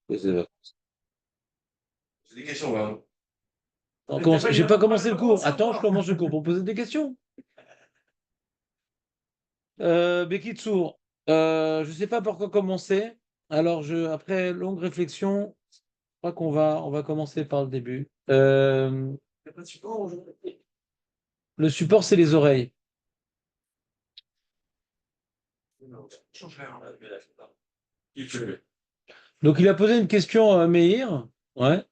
C'est des questions, là. J'ai pas commencé le cours. Attends, je commence le cours pour poser des questions. Bekitsour, je ne sais pas par quoi commencer. Alors, après longue réflexion, je crois qu'on va commencer par le début. Il n'y a pas de support aujourd'hui. Le support, c'est les oreilles. Non, change rien. Il fait. Donc, il a posé une question à Meir. Ouais.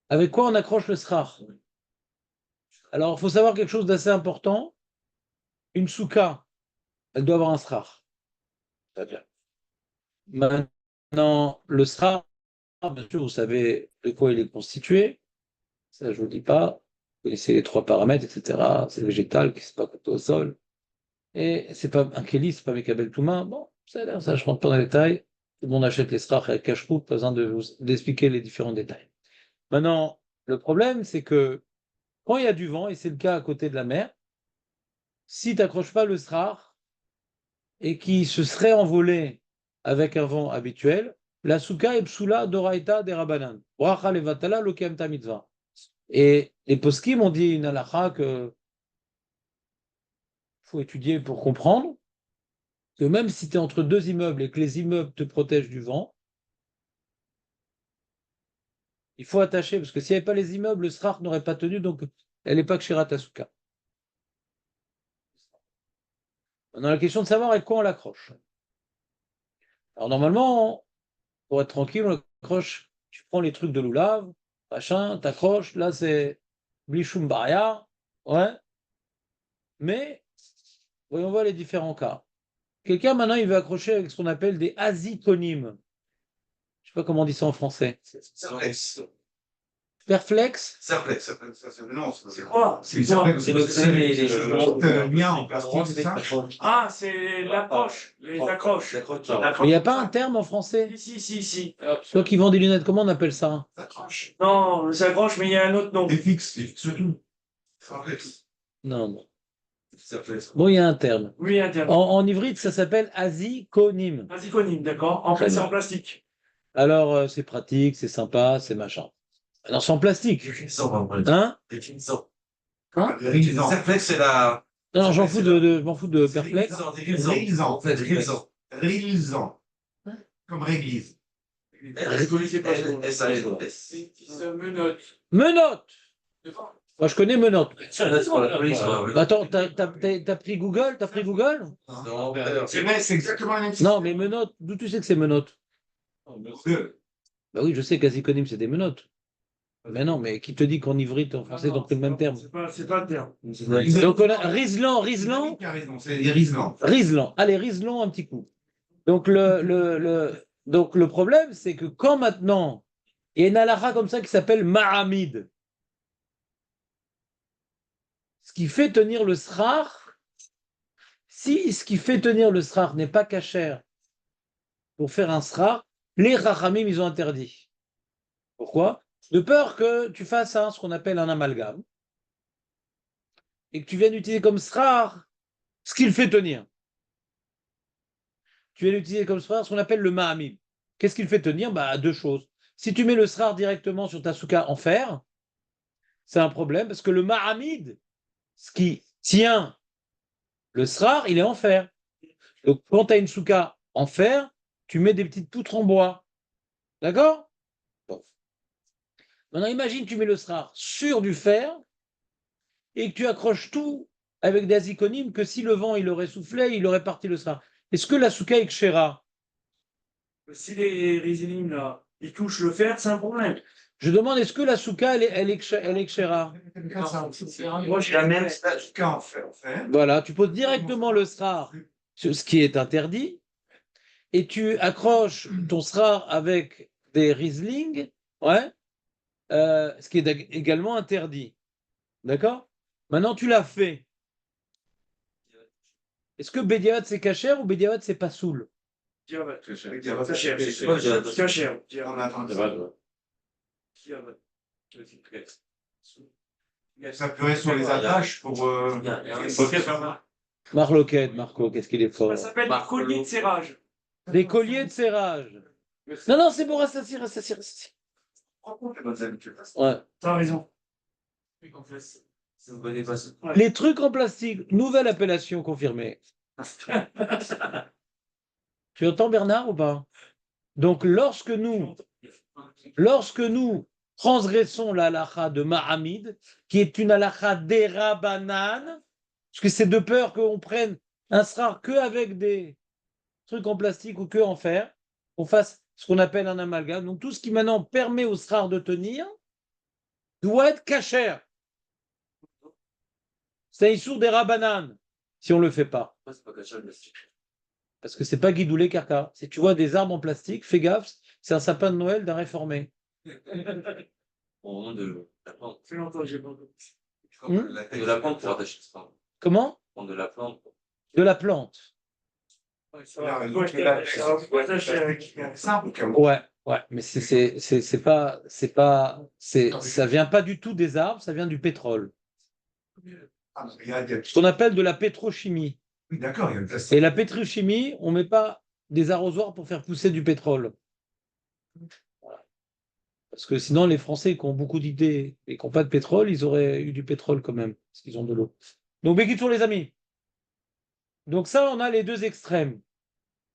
Avec quoi on accroche le srar? Alors, il faut savoir quelque chose d'assez important. Une souka, elle doit avoir un srar. Très bien. Maintenant, le srar, bien sûr, vous savez de quoi il est constitué. Ça, je ne vous dis pas. Vous connaissez les trois paramètres, etc. C'est végétal, qui ne s'est pas coupé au sol. Et c'est pas un Kelly, c'est pas Mekabel Touma. Bon, ça, je rentre pas dans les détails. Tout le monde achète les strach avec cache-route, pas besoin d'expliquer les différents détails. Maintenant, le problème, c'est que quand il y a du vent, et c'est le cas à côté de la mer, si tu n'accroches pas le strach et qui se serait envolé avec un vent habituel, la souka est psula doraita des rabanan. Bracha levatala lokem mitzvah. Et les poskim ont dit une halakha que faut étudier pour comprendre que même si tu es entre deux immeubles et que les immeubles te protègent du vent, il faut attacher, parce que s'il n'y avait pas les immeubles, le srach n'aurait pas tenu, donc elle n'est pas kshirat asuka. On a la question de savoir avec quoi on l'accroche. Alors normalement, pour être tranquille, on l'accroche, tu prends les trucs de l'oulav, machin, t'accroches, là c'est blishum baria, ouais, mais voyons voir les différents cas. Quelqu'un maintenant, il veut accrocher avec ce qu'on appelle des aziconymes. Je ne sais pas comment on dit ça en français. Serflex. Perflex. Serflex. Non, c'est quoi? C'est les choses. Lien en plastique, c'est ça? Ah, c'est l'accroche, les accroches. Mais il n'y a pas un terme en français? Si. Toi qui vends des lunettes, comment on appelle ça? S'accroche. Non, ça accroche, mais il y a un autre nom. Des fixes tout. Serflex. Non. Serflex. Bon, il y a un terme. Oui, un terme. En ivrite, ça s'appelle aziconyme. Aziconyme, d'accord. En fait, c'est en plastique. Alors, c'est pratique, c'est sympa, c'est machin. Alors, c'est en plastique. Hein? Hein? Serflex, c'est la. Non, j'en fous je m'en fous de perplexe. Réglissant, en fait. Réglissant. Comme réglisse. Menotte. Moi, je connais menotte. Attends, t'as pris Google? T'as pris Google? C'est vrai, c'est exactement la même chose. Non, mais menotte, d'où tu sais que c'est menotte? Bah oui, je sais qu'aziconyme, c'est des menottes. Mais non, mais qui te dit qu'en ivrite, en français, donc c'est le même terme? C'est pas le terme. Donc on a Rislan. C'est des Riesland. Rislan. Allez, Rislan un petit coup. Donc le problème, c'est que quand maintenant, il y a une halakha comme ça qui s'appelle Mahamid, ce qui fait tenir le srar, si ce qui fait tenir le srar n'est pas cachère pour faire un srar, les rachamim, ils ont interdit. Pourquoi? De peur que tu fasses ce qu'on appelle un amalgame et que tu viennes utiliser comme srar ce qu'il fait tenir. Tu viennes utiliser comme srar ce qu'on appelle le mahamid. Qu'est-ce qu'il fait tenir? Bah, deux choses. Si tu mets le srar directement sur ta souka en fer, c'est un problème parce que le mahamid, ce qui tient le srar, il est en fer. Donc, quand tu as une souka en fer, tu mets des petites poutres en bois. D'accord? Bon. Maintenant, imagine, tu mets le srar sur du fer et que tu accroches tout avec des aziconymes que si le vent il aurait soufflé, il aurait parti le srar. Est-ce que la souka est kshera? Si les résilines, là, ils touchent le fer, c'est un problème. Je demande, est-ce que la souka, elle est kshera? Moi, j'ai la même. En fait. Voilà, tu poses directement le srar sur ce qui est interdit et tu accroches ton srar avec des Riesling, ouais, ce qui est également interdit. D'accord? Maintenant, tu l'as fait. Est-ce que Bédiavat c'est cachère ou Bédiavat c'est pas soul? Ça peut être sur les attaches pour. Marloquette, Marco, qu'est-ce qu'il est fort. Ça s'appelle des colliers de serrage. Des colliers de serrage. Non, non, c'est bon, reste assis, reste assis, reste assis. Raconte les bonnes habitudes. Ouais. T'as raison. Les trucs en plastique, nouvelle appellation confirmée. Tu entends Bernard ou pas? Donc, lorsque nous transgressons la halakha de Mahamid, qui est une halakha d'Erabanan, parce que c'est de peur qu'on prenne un srar que avec des trucs en plastique ou que en fer, qu'on fasse ce qu'on appelle un amalgame. Donc, tout ce qui maintenant permet au srar de tenir doit être kasher. C'est un issour d'Erabanan, si on ne le fait pas. Parce que c'est pas guidoulé carca. Si tu vois des arbres en plastique, fais gaffe, c'est un sapin de Noël d'un réformé. Au nom de la plante. Ça fait longtemps que j'ai pas entendu. De la plante pour attacher ça. Comment? De la plante. De la plante. Ouais, ouais, mais ça vient pas du tout des arbres, ça vient du pétrole. Ce qu'on appelle de la pétrochimie. Oui, d'accord, il y a le plastique. Et la pétrochimie, on met pas des arrosoirs pour faire pousser du pétrole. Voilà. Parce que sinon, les Français qui ont beaucoup d'idées et qui n'ont pas de pétrole, ils auraient eu du pétrole quand même, parce qu'ils ont de l'eau. Donc, Béquitour, les amis. Donc ça, on a les deux extrêmes.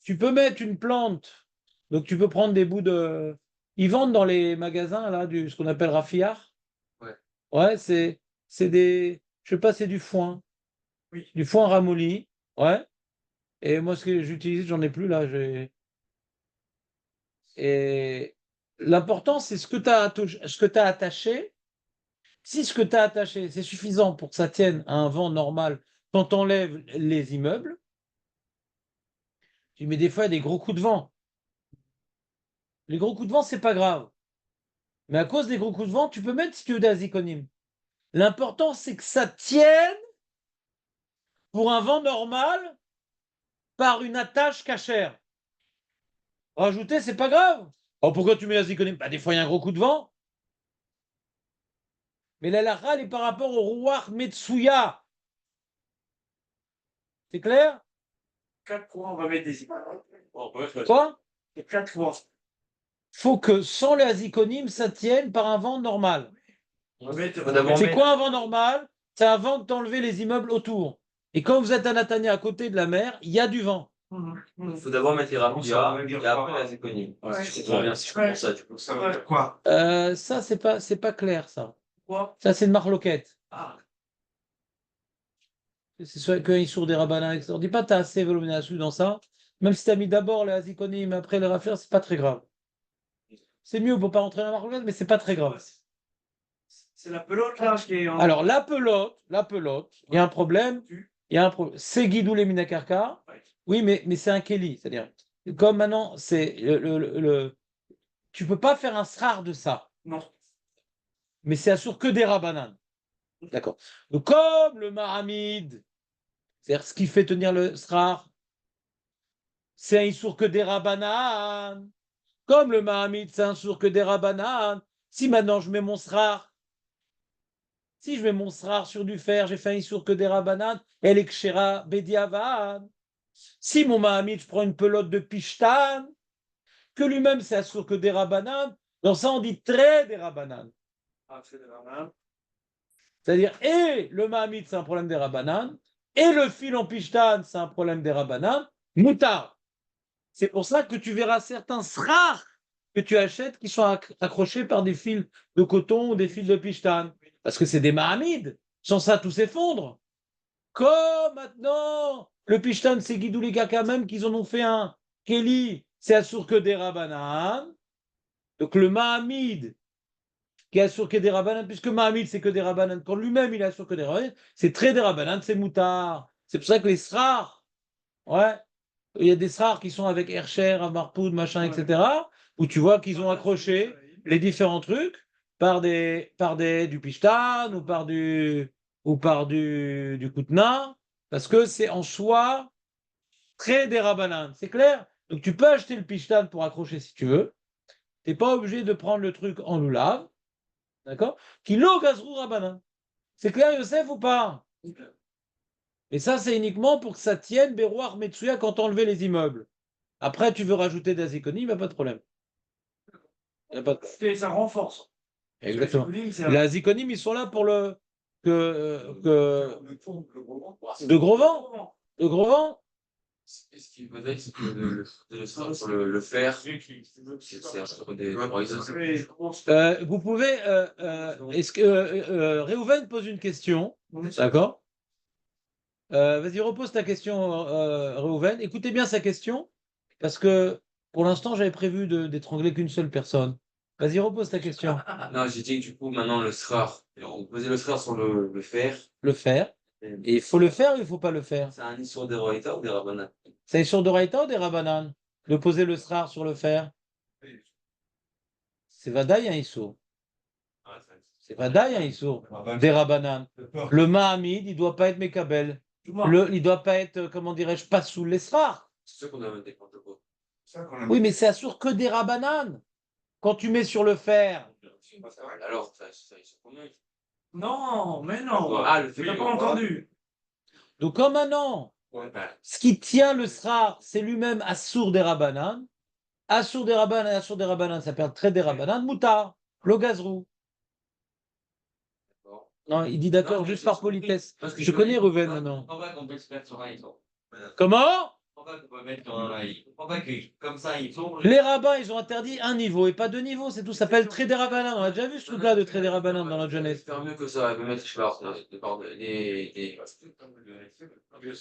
Tu peux mettre une plante, donc tu peux prendre des bouts de... Ils vendent dans les magasins, là, ce qu'on appelle raffillard. Ouais. Ouais, c'est des... Je sais pas, c'est du foin. Oui. Du foin ramolli. Ouais. Et moi, ce que j'utilise, j'en ai plus, là. Et l'important, c'est ce que tu as attaché. Si ce que tu as attaché, c'est suffisant pour que ça tienne à un vent normal quand on enlève les immeubles, tu mets des fois des gros coups de vent. Les gros coups de vent, c'est pas grave. Mais à cause des gros coups de vent, tu peux mettre si tu veux des aziconymes. L'important, c'est que ça tienne pour un vent normal par une attache cachère. Rajouter, c'est pas grave. Oh, pourquoi tu mets l'aziconyme? Bah, des fois, il y a un gros coup de vent. Mais la halakha, elle est par rapport au Ruach Metsuya. C'est clair? 4 fois, on va mettre des Quoi? 4 fois. Faut que sans les aziconymes, ça tienne par un vent normal. On C'est quoi un vent normal? C'est un vent que t'enlever les immeubles autour. Et quand vous êtes à Natania, à côté de la mer, il y a du vent. Il faut d'abord mettre les rapidas et après les économies. Ouais. Si je comprends bien, si je comprends ça, du coup. Ça veut dire quoi? Ça, c'est pas clair, ça. Quoi? Ça, c'est une marloquette. Ah, C'est soit qu'il sur des rabbins, etc. On dit pas t'as assez volumineux dans ça. Même si t'as mis d'abord les aziconymes, après les raffaires, c'est pas très grave. C'est mieux pour pas rentrer dans la marloquette, mais c'est pas très grave. c'est la pelote là qui est en. Alors, la pelote, il y a un problème. Il y a un problème. C'est Guidou les Minakarka. Oui, mais c'est un Kelly. C'est-à-dire, comme maintenant, c'est tu peux pas faire un srar de ça. Non. Mais c'est assure que des rabananes. D'accord. Donc, comme le Mahamid, c'est-à-dire ce qui fait tenir le srar, c'est un issour que des rabananes. Comme le Mahamid, c'est un issour que des rabananes. Si maintenant je mets mon srar, si je mets mon srar sur du fer, j'ai fait un issour que des rabananes, elle est kshera bediavan. Si mon Mahamid, je prends une pelote de pishtan, que lui-même c'est assur que des rabananes, dans ça on dit très des rabananes. Ah, c'est de la main. C'est-à-dire, et le Mahamid, c'est un problème des rabananes, et le fil en pishtan, c'est un problème des rabananes, moutard. C'est pour ça que tu verras certains srars que tu achètes qui sont accrochés par des fils de coton ou des fils de pishtan. Parce que c'est des Mahamides. Sans ça, tout s'effondre. Comme maintenant, le pishtan, c'est Guidou les caca même qu'ils en ont fait un. Kelly, c'est assur que des rabananes. Donc le Mahamid, qui est assur que des rabananes, puisque Mahamid, c'est que des rabananes, quand lui-même il est assur que des rabananes, c'est très des rabananes, c'est moutard. C'est pour ça que les srars, ouais, il y a des srars qui sont avec Hercher, Amarpoud, machin, etc., où tu vois qu'ils ont accroché les différents trucs du pishtan ou par du kutna, parce que c'est en soi très des rabananes. C'est clair? Donc tu peux acheter le pishtan pour accrocher si tu veux. Tu n'es pas obligé de prendre le truc en loulav. D'accord? Kilo gazrou rabanan. C'est clair, Yosef, ou pas? Et ça, c'est uniquement pour que ça tienne Berouar Metsuya quand on enlevait les immeubles. Après, tu veux rajouter des icônes, il n'y a pas de problème. Il y a pas de- Ça renforce. Exactement. Les Les azikonim, ils sont là pour le. De gros vent. De gros vent. Ce qui veut dire, c'est que le fer, c'est un peu des horizons. Vous pouvez. Est-ce que Réhouven pose une question? D'accord. Vas-y, repose ta question, Réhouven. Écoutez bien sa question, parce que pour l'instant, j'avais prévu d'étrangler qu'une seule personne. Vas-y, repose ta question. Non, j'ai dit que du coup, maintenant, le srar, on posait le srar sur le fer. Le faire. Et il faut le faire ou il ne faut pas le faire? C'est un histoire des Roïta ou des Rabbanan? C'est sur Doraïta ou des Rabbanan? De poser le srar sur le fer? C'est Vadaï un Issour. C'est Vadaï un Issour. Des Rabbanan. Le Mahamid, il ne doit pas être Mekabel. Il ne doit pas être, comment dirais-je, pas sous les srars. C'est ce qu'on a inventé quand quoi. Oui, mais c'est assure que des Rabbanan. Quand tu mets sur le fer. Alors, ça c'est combien? Non, mais non. Ah, le Tu fait n'as pas entendu. Donc, comme un an, Ouais, ce qui tient le srar, c'est lui-même Assour des Rabbanan. Assour des Rabbanan, ça perd très des Rabbanan. Moutar, le gazrou. Non, il dit d'accord juste par politesse. Je connais Reuven maintenant. Pourquoi qu'on peut se mettre sur un ils sont? Comment? Pourquoi qu'on peut mettre sur un pourquoi que comme ça ils sont? Les rabbins, ils ont interdit un niveau et pas deux niveaux, c'est tout. Ça s'appelle Trédé Rabbanan. On a déjà vu ce truc-là de Trédé Rabbanan dans notre jeunesse. Faire mieux que ça, me mettre, je sais pas, des.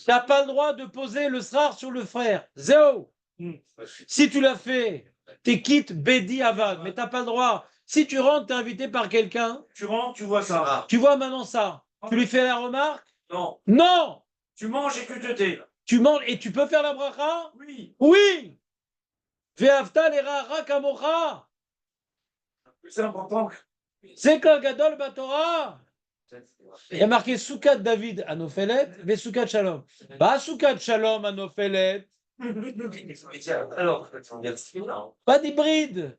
T'as pas le droit de poser le srar sur le frère. Zéro. Si tu l'as fait, t'es quitte Bedi Avad, mais t'as pas le droit. Si tu rentres, t'es invité par quelqu'un. Tu rentres, tu vois ça. Tu vois maintenant ça. Tu lui fais la remarque? Non. Non. Tu manges et que te tais. Tu manges et tu peux faire la bracha? Oui. Oui. Ve'afta l'era kamocha. C'est important. C'est que Gadol Batora. Il y a marqué Soukat David Anophelet, mais Soukat Shalom. Pas Soukat Shalom Anophelet. Alors, Pas d'hybride.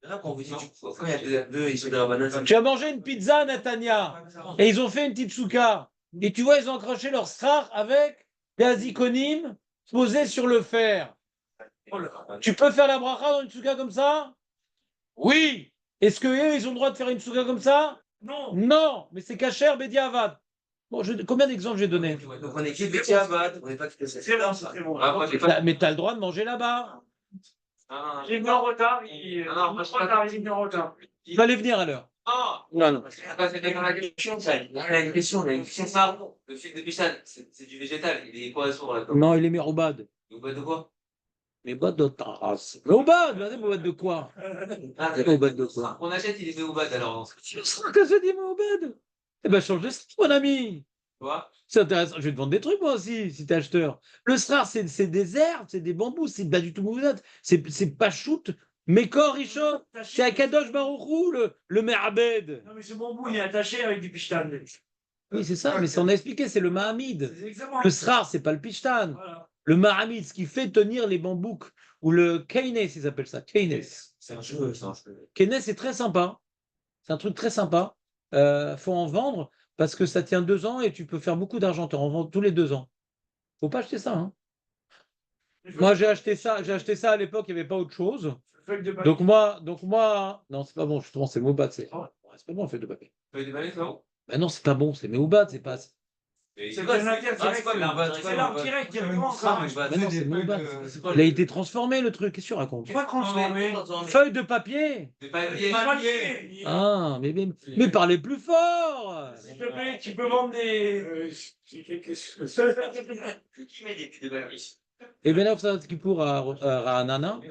là, quand vous dites, quand il y a deux issus de Rabbanan, Tu as mangé une pizza, Natania, et ils ont fait une petite souka. Et tu vois, ils ont accroché leur strar avec des azikonim posés sur le fer. Tu peux faire la bracha dans une souka comme ça? Oui. Est-ce que eux, ils ont le droit de faire une souka comme ça? Non. Non, mais c'est cachère Bediavad. Bon, combien d'exemples j'ai donné? donc on est qui Betty Abad, on n'est pas que c'est C'est bon, c'est très bon. Ah, moi, j'ai pas. Mais tu as le droit de manger là-bas. Il est venu en retard. Il est venu en retard. Il va aller venir à l'heure. Non, non. C'était dans la question, ça. La question, ça. Le fil de Bishan, c'est du végétal. Il est quoi sur la Non, il est Meroubad. Ou pas de quoi? Mais bad de ta race. Meroubad, vas-y, Meroubad de quoi? Ah, Meroubad de quoi? on achète, il est fait au bad alors. Tu seras que je dis Meroubad. Eh ben, change de style, mon ami. Tu vois? C'est intéressant. Je vais te vendre des trucs, moi aussi, si t'es acheteur. Le srar, c'est des herbes, c'est des bambous, c'est pas du tout Meroubad. C'est pas shoot. Mais corps, Richard, c'est Akadosh Baruchou, le Me'abed. Non, mais ce bambou, il est attaché avec du pishtan. Oui, c'est ça, mais ça on a expliqué, c'est le Mahamid. C'est exactement. Le srar, c'est pas le pishtan. Voilà. Le Mahamid, ce qui fait tenir les bambouks, ou le Keines, ils appellent ça. Keines. C'est un cheveu, c'est un cheveu. Keines, c'est très sympa. C'est un truc très sympa. Faut en vendre parce que ça tient 2 ans et tu peux faire beaucoup d'argent. Tu en vends tous les 2 ans. Faut pas acheter ça. Hein. Moi, j'ai acheté ça à l'époque, il n'y avait pas autre chose. Feuille de papier. Donc moi, non, c'est pas bon, justement, c'est Moubat. C'est pas bon, feuille de papier. Feuille de balai, c'est bon? Ben non, c'est pas bon, c'est Moubat, c'est pas. C'est quoi, c'est l'arbre direct qui reprend ça. Ben non, c'est Moubat. C'est quoi Il a été transformé, le truc, qu'est-ce que tu racontes? Pas transformé. Feuille de papier. C'est papier. Papier. Ah, mais parlez plus fort. S'il te plaît, tu peux vendre des. Qui met des pieds de balai? Et bien là, vous savez qui pour Ranana.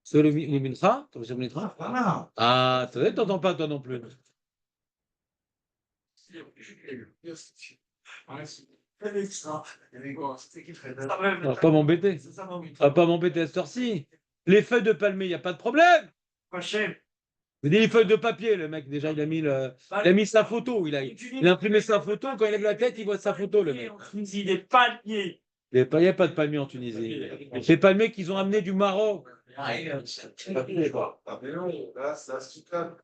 C'est le Mintra. Tu vois le Mintra? Ah, tu t'entends pas toi non plus. On va pas m'embêter. On va pas m'embêter à cette heure-ci. Les feuilles de palmier, il n'y a pas de problème. Pas cher. Vous dites les feuilles de papier, le mec, déjà, il a mis sa photo. Il a imprimé sa photo. Quand il lève la tête, il voit sa photo, le mec. Il est palmier. Il n'y a pas de palmier en Tunisie. Les palmiers qu'ils ont amenés du Maroc. Là, c'est la souka.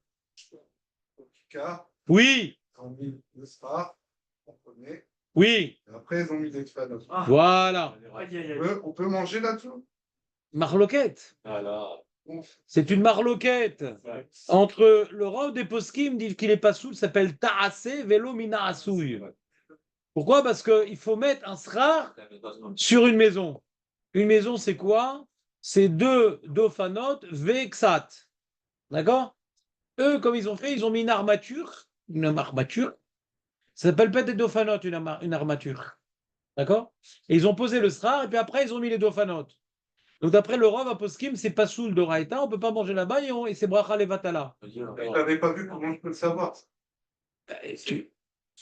Oui, Ils ont mis le star en premier. oui, Et après, ils ont mis des tfanos. voilà. Aïe, aïe, aïe. On peut manger là-dessous? Marloquette. Alors. C'est une marloquette entre le Rav des Poskim dit qu'il est pas soul, s'appelle Ta'ase Velo Mina Asouy. Pourquoi? Parce qu'il faut mettre un srar sur une maison. Une maison, c'est quoi? C'est 2 dofanot vexat. D'accord? Eux, comme ils ont fait, ils ont mis une armature. Une armature. Ça s'appelle pas des dofanot, une armature. D'accord? Et ils ont posé le srar, et puis après, ils ont mis les dofanot. Donc, d'après le Rav à Poskim, c'est pas soul de Raïta, on peut pas manger là-bas et c'est bracha levatala. Je n'avais pas vu, comment je peux le savoir? Tu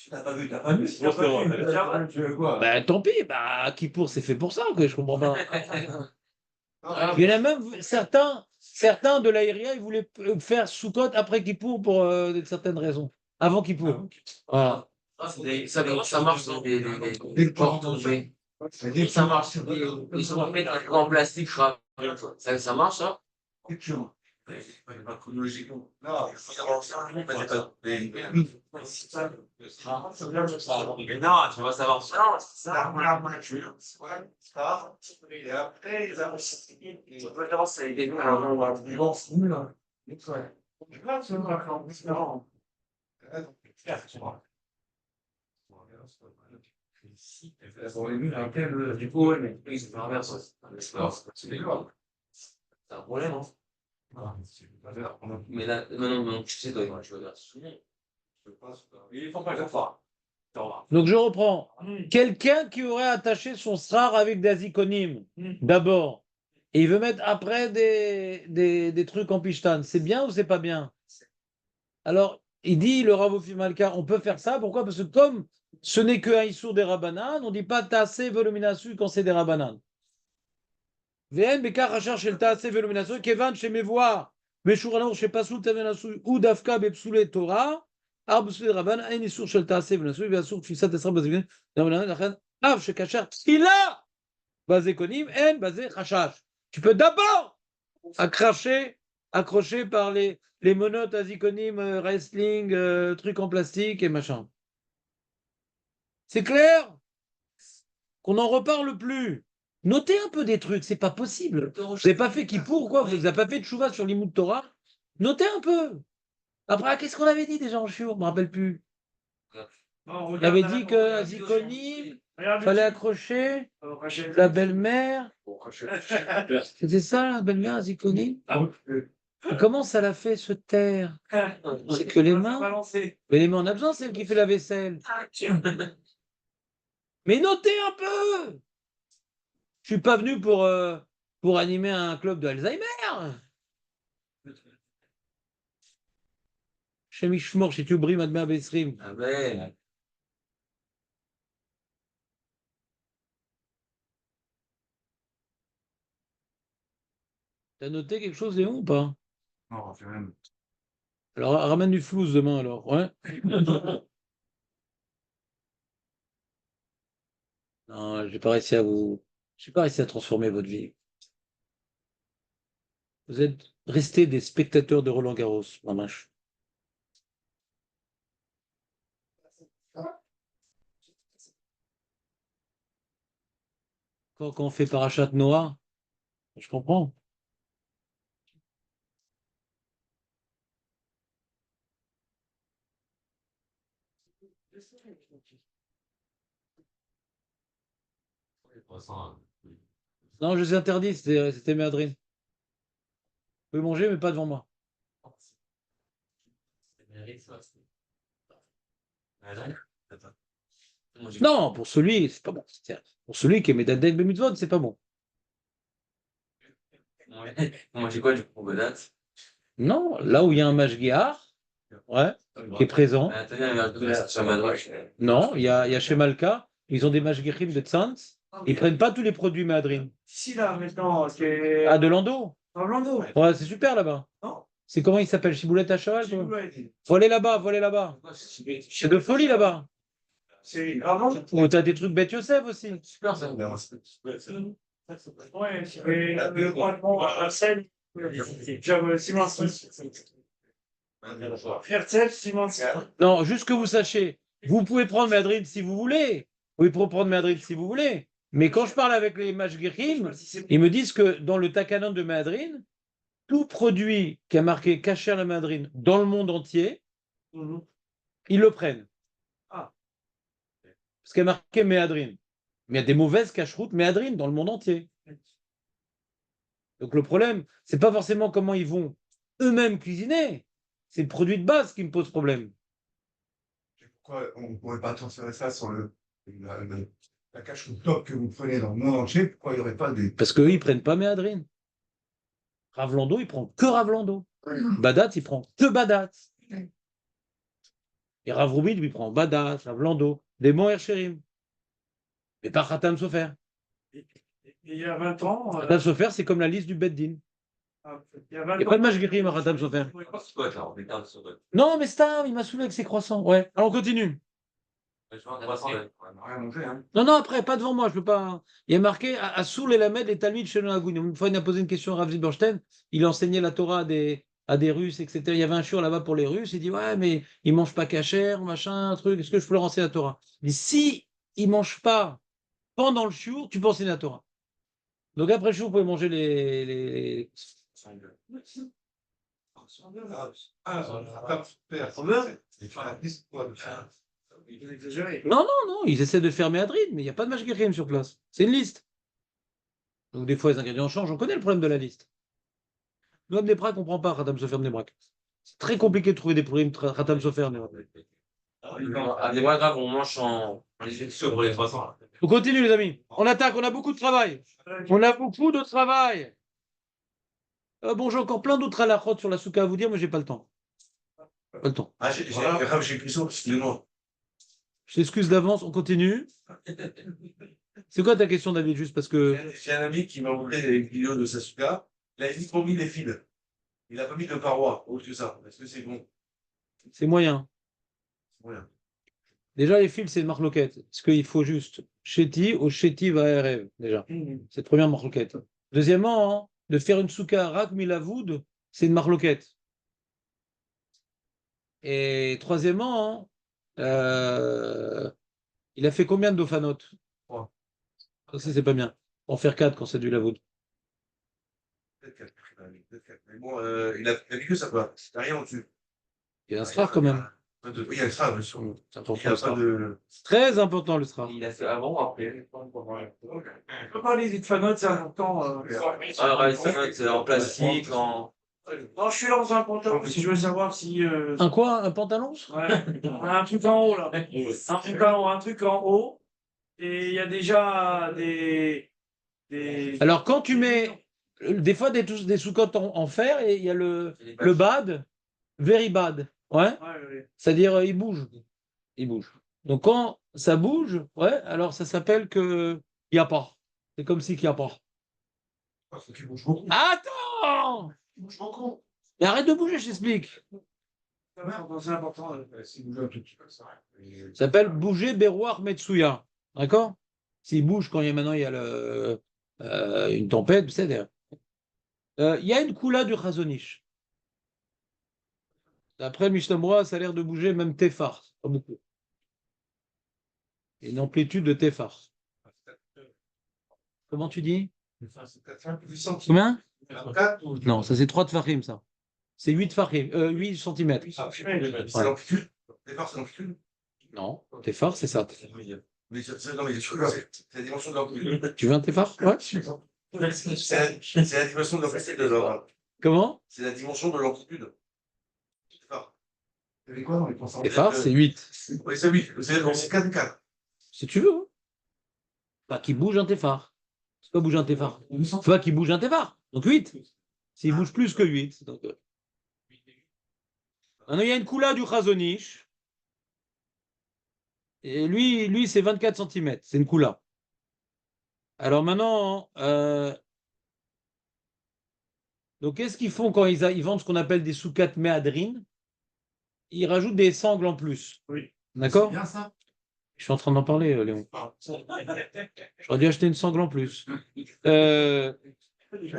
T'as pas vu, bah, tant pis, bah, Kippour, c'est fait pour ça, que je comprends pas. Il y en a même certains de l'Aïria, ils voulaient faire Soukot après Kippour pour certaines raisons. Avant Kippour. Voilà. Ça marche dans des portes tombées. Ça marche. Ils sont faits en plastique. Ça marche, ça? Chronologiquement. Non, tu vas savoir. Non, c'est ça. Et après, ils ont ça a été du coup, ouais, mais ils se renversent. C'est un problème, hein. Mais là, non, tu sais, toi, tu regardes souvent. Il faut pas le faire. Donc je reprends. Quelqu'un qui aurait attaché son srar avec des azikonim, d'abord, et il veut mettre après des trucs en pishtan, c'est bien ou c'est pas bien? Alors, il dit, le Rav Ofi Malka, on peut faire ça, pourquoi? Parce que comme ce n'est que un issour des rabanan, on ne dit pas tassé voluminasu quand c'est des rabanan. Vn bekar hachar shel tassé voluminasu, kevan chez mes voix, meshurano chez pasoul tavenasu, ou dafka bepsoule Torah, arbusule raban, un issour shel tassé voluminasu, bien sûr, tfisat esra bazivin, rabanan, lachen, av shekachar tfila, basé konim, en basé chachash. Tu peux d'abord accrocher par les monotes azikonim, wrestling, trucs en plastique et machin. C'est clair qu'on n'en reparle plus. Notez un peu des trucs, c'est pas possible. Vous n'avez pas fait Kippour, quoi? Vous n'avez pas fait de chouva sur l'imout Torah? Notez un peu. Après, qu'est-ce qu'on avait dit déjà en chiour? Je ne me rappelle plus. On avait dit que azikonim, fallait accrocher la belle-mère. C'était ça, la belle-mère azikonim? Comment ça l'a fait se taire? C'est que les mains. Mais les mains, on a besoin, c'est elle qui fait la vaisselle. Mais notez un peu! Je suis pas venu pour animer un club de Alzheimer. Chez Mishmor, chez Tubri, Madma Besrim. Ah ben. T'as noté quelque chose, Léon, ou pas? Non, j'ai rien. Alors, ramène du flou demain, alors. Ouais. Non, j'ai pas réussi à vous. J'ai pas réussi à transformer votre vie. Vous êtes restés des spectateurs de Roland Garros, mamache. Quand on fait Parachat Noah, je comprends. Non, je les ai interdits, c'était Méadrine. Vous pouvez manger, mais pas devant moi. Non, pour celui, c'est pas bon. Pour celui qui est Medadek Bemitzvot, c'est pas bon. Moi, j'ai quoi du coup, Godat? Non, là où il y a un Mashgiach, ouais, qui est présent. Non, il y a chez Malka, ils ont des Mashgiachim de Tzantz, ils prennent pas tous les produits Méadrine. Ici, là, maintenant, c'est. Ah, de Lando? Orlando. Ouais, c'est super là-bas. Non. C'est comment il s'appelle? Chiboulette à cheval? Quoi? Ouais. Faut aller là-bas, faut aller là-bas. C'est de folie là-bas. C'est vraiment. Ou t'as des trucs bête Yosef aussi. Super, ça. Ouais, et franchement, Arsène, j'avais Simon. Herzl, Simon. Non, juste que vous sachiez, vous pouvez prendre Madrid si vous voulez. Vous pouvez prendre Madrid si vous voulez. Mais quand je parle avec les Mashgichim, ils me disent que dans le Takanon de Madrid, tout produit qui a marqué Kasher la Madrine dans le monde entier, Mhm. ils le prennent. Ah. Parce qu'il y a marqué Méadrine. Mais il y a des mauvaises cacheroutes Méadrine dans le monde entier. Donc le problème, c'est pas forcément comment ils vont eux-mêmes cuisiner. C'est le produit de base qui me pose problème. Pourquoi on ne pourrait pas transférer ça sur la cache top que vous prenez dans le monde entier? Pourquoi il n'y aurait pas des. Parce qu'eux, ils prennent pas Méadrine. Ravlando, il prend que Ravlando. Badat, il prend que Badat. Et Rav Rubin, lui, prend Badat, Ravlando, des bons Herchérim. Mais pas Khatam Sofer. Et il y a 20 ans. Khatam Sofer, c'est comme la liste du Beddin. Il y a 20 Il n'y a pas de Mashgirim à Khatam Sofer. Non, mais Stam, il m'a saoulé avec ses croissants. Ouais. Alors on continue. Rien manger, hein. Non, après, pas devant moi, je peux pas. Il y a marqué à Soul et Lamed et Talmid chez Agoun. Une fois, il a posé une question à Rav Zilberstein. Il enseignait la Torah à des Russes, etc. Il y avait un shiur là-bas pour les Russes. Il dit ouais, mais ils mangent pas kasher, machin, un truc. Est-ce que je peux leur enseigner la Torah? Il dit si ils mangent pas pendant le shiur, tu peux enseigner la Torah. Donc après le shiur, vous pouvez manger les... Non, ils essaient de faire Méadrine, mais il n'y a pas de Mashgirim sur place. C'est une liste. Donc des fois, les ingrédients changent. On connaît le problème de la liste. Nous, Abnebrak, on ne comprend pas Khatam Sofer Abnebrak. C'est très compliqué de trouver des problèmes Khatam Sofer Abnebrak. À des mois graves, on mange en égyptien pour les 300. On continue, les amis. On attaque, on a beaucoup de travail. On a beaucoup de travail. Bon, j'ai encore plein d'autres halakhot sur la souka à vous dire, mais j'ai pas le temps. Pas le temps. Ah, j'ai pris ça, excusez-moi. Je t'excuse d'avance, on continue. C'est quoi ta question, David, juste parce que... J'ai un ami qui m'a montré les vidéos de Sasuka. Il a uniquement mis les fils. Il n'a pas mis de parois, autre que ça. Est-ce que c'est bon? C'est moyen. C'est moyen. Déjà, les fils, c'est une marloquette. Est-ce qu'il faut juste Chéti ou Chéti va rêve, déjà. C'est la première marloquette. Deuxièmement, hein, de faire une souka rak milavoud, c'est une marloquette. Et troisièmement, hein, il a fait combien de dofanotes? Trois. Ça, c'est pas bien. En faire 4 quand c'est du lavoud. Peut-être 4. Mais bon, il a mis que ça, quoi. Il n'y a rien au-dessus. Il y a un srar quand même. Oui, il y a le srar, bien sûr. C'est Il important, n'y a le pas srar. de. C'est très important, le srar. Il a fait avant ou après? On peut parler des fanotes, c'est important. C'est en plastique, en. Non, je suis là dans un pantalon, si je veux savoir si. Un quoi? Un pantalon? Ouais, un truc en haut, là. Un truc en haut. Et il y a déjà des. Alors, quand tu mets des fois des sous-cotes en fer, et il y a le bad, very bad. Ouais. Ouais. C'est-à-dire, il bouge. Il bouge. Donc, quand ça bouge, ouais, alors ça s'appelle que il n'y a pas. C'est comme si qu'il n'y a pas. Parce qu'il bouge beaucoup. Attends! Il bouge beaucoup. Mais arrête de bouger, je t'explique. C'est important. S'il bouge un tout petit peu, ça. Ça s'appelle bouger Berouar Metsuya. D'accord? S'il bouge quand maintenant il y a une tempête, c'est-à-dire. Il y a une coula du Chazonish. D'après le Mishnah Brura, ça a l'air de bouger même Tefar, pas beaucoup. Une amplitude de Tefar. Comment tu dis? Combien? Non, ça c'est 3 Tfachim, ça. C'est 8 Tfachim, 8 cm. C'est l'amplitude. Tefar, c'est l'amplitude. Non, Tefar, c'est ça. Mais c'est la dimension de l'amplitude. Tu veux un Tefar? Ouais. C'est la dimension de l'amplitude. Comment? C'est la dimension de l'amplitude. Tefar, c'est 8. Oui, c'est 8. C'est 4 4. Si tu veux. Hein. Pas qu'il bouge un Tefar. C'est pas bouger un Tefar. C'est pas qu'il bouge un Tefar. Donc 8. S'il bouge plus que 8. Donc... Maintenant, il y a une coula du Chazonish. Et lui c'est 24 cm. C'est une coula. Alors maintenant, donc qu'est-ce qu'ils font quand ils vendent ce qu'on appelle des soukat méadrines? Ils rajoutent des sangles en plus. Oui. D'accord? C'est bien ça. Je suis en train d'en parler, Léon. J'aurais dû acheter une sangle en plus. Alors, il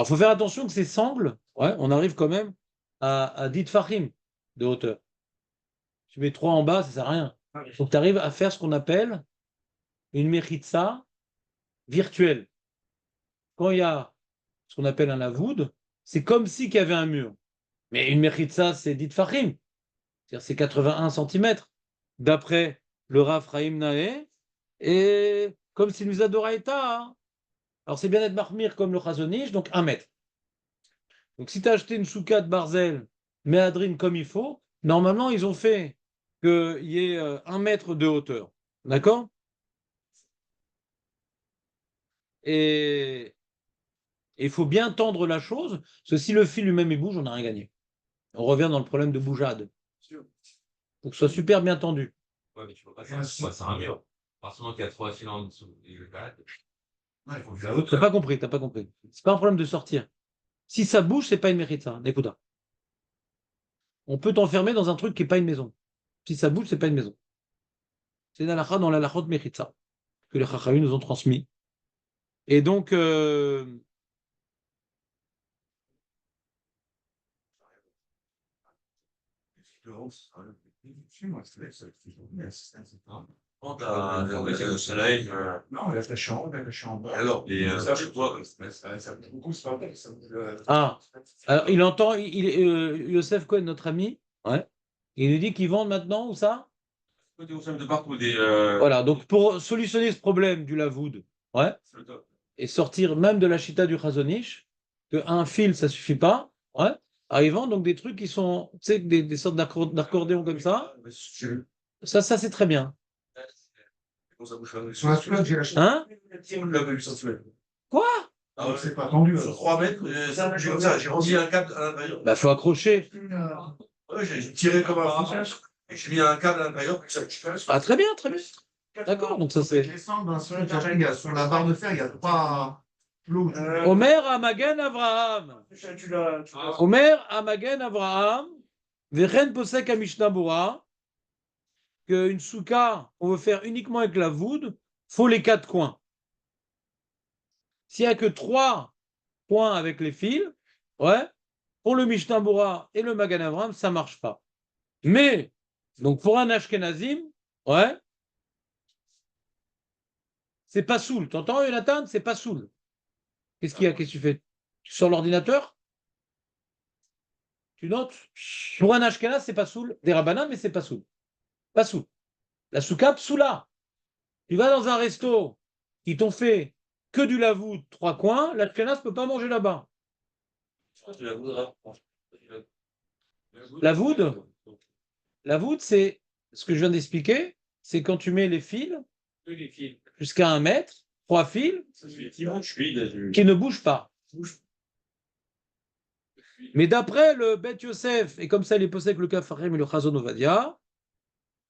faut faire attention que ces sangles, ouais, on arrive quand même à 10 fachim de hauteur. Tu mets 3 en bas, ça ne sert à rien. Il faut que tu arrives à faire ce qu'on appelle une mechitza virtuel. Quand il y a ce qu'on appelle un lavoud, c'est comme si qu'il y avait un mur. Mais une mechitza, c'est dit fachim, c'est-à-dire c'est 81 centimètres, d'après le Rav Chaim Naé, et comme si nous adoraïta. Hein. Alors c'est bien d'être marmire comme le Chazonish, donc 1 mètre. Donc si tu as acheté une souka de Barzel, méadrine comme il faut, normalement ils ont fait qu'il y ait 1 mètre de hauteur. D'accord? Et il faut bien tendre la chose, parce que si le fil lui-même il bouge, on n'a rien gagné. On revient dans le problème de bougeade. Il faut que ce soit super bien tendu. Ouais, mais tu peux pas faire ça, c'est un mur. Parce qu'il y a 3 fils en dessous. Et le cadre. Ouais, il faut que la haute. T'as pas compris, t'as pas compris. C'est pas un problème de sortir. Si ça bouge, c'est pas une mérite, ça. Écoute, on peut t'enfermer dans un truc qui n'est pas une maison. Si ça bouge, c'est pas une maison. C'est une halakha dans l'halakha de Mechitza, que les Chachamim nous ont transmis. Et donc, Quand t'as le soleil, Non, il a attaché en haut, il a attaché en bas. alors, et Ça, je vois, ça bouge beaucoup, c'est pas vrai. Ah. alors il entend, Yosef Cohen, notre ami, ouais, il nous dit qu'ils vendent maintenant, où ça? de partout des. Voilà, donc pour solutionner ce problème du lavoud, ouais, C'est le top. et sortir même de la chita du Chazonish, que un fil, ça suffit pas, ouais, arrivant donc des trucs qui sont, tu sais, des sortes d'accordéons comme ça, ça c'est très bien. Sur la soulage, j'ai lâché. Hein? Quoi? Ah ouais, c'est pas tendu. Sur 3 mètres, j'ai comme ça, j'ai remis un câble à l'intérieur. Bah, faut accrocher. Ouais, j'ai tiré comme un fou. Et j'ai mis un câble à l'intérieur pour que ça fasse. Ah, très bien, très bien. D'accord, donc ça c'est. Descendre sur une cage, il y a- sur la barre de fer, il y a 3 plots. Omer Amagen Avraham. Omer Amagen Avraham. Vechen posek à Mishnah Bura. Qu'une souka, on veut faire uniquement avec la voûte, faut les 4 coins. S'il n'y a que 3 coins avec les fils, ouais, pour le Mishnah Bura et le Magan Avraham, ça ne marche pas. Mais, donc pour un Ashkenazim, ouais, c'est pas soul. T'entends, Jonathan? C'est pas soul. Qu'est-ce qu'il y a? Qu'est-ce que tu fais? Tu sors l'ordinateur? Tu notes? Pour un Ashkenaz, c'est pas soul. Des Rabbanan, mais c'est pas soul. Pas soul. La souka, soula. Tu vas dans un resto, ils t'ont fait que du lavou, 3 coins, l'Ashkenaz ne peut pas manger là-bas. La voûte, c'est ce que je viens d'expliquer, c'est quand tu mets les fils jusqu'à 1 mètre, 3 fils qui ne bougent pas. Mais d'après le Bet Yosef, et comme ça il est posé avec le Kafarim et le Chazon Ovadia,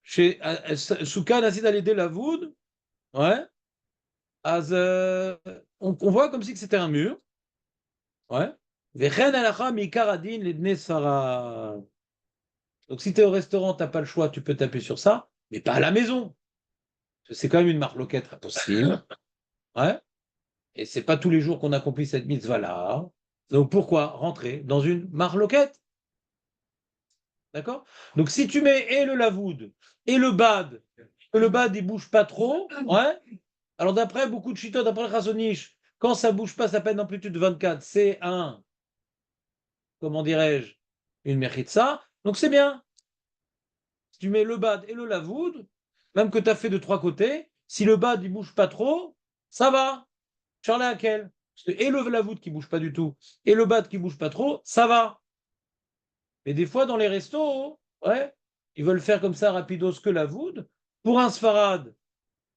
chez Souka Nasid Alidé la voûte, ouais, on voit comme si c'était un mur. Ouais. Donc si tu es au restaurant, tu n'as pas le choix, tu peux taper sur ça, mais pas à la maison. C'est quand même une marloquette impossible. Ouais. Et c'est pas tous les jours qu'on accomplit cette mitzvah-là. Donc pourquoi rentrer dans une marloquette? D'accord? Donc si tu mets et le lavoud et le bad, que le bad il bouge pas trop, ouais. Alors d'après beaucoup de chitotes, d'après le Chazonish, quand ça bouge pas, ça peine d'amplitude 24, c'est un, comment dirais-je, une mechitza. Donc c'est bien. Si tu mets le bad et le lavoud, même que tu as fait de 3 côtés, si le bad il bouge pas trop, ça va. Charles Hakel. Et le lavoud qui bouge pas du tout, et le bad qui bouge pas trop, ça va. Mais des fois dans les restos, ouais, ils veulent faire comme ça rapidos que lavoud. Pour un sfarad,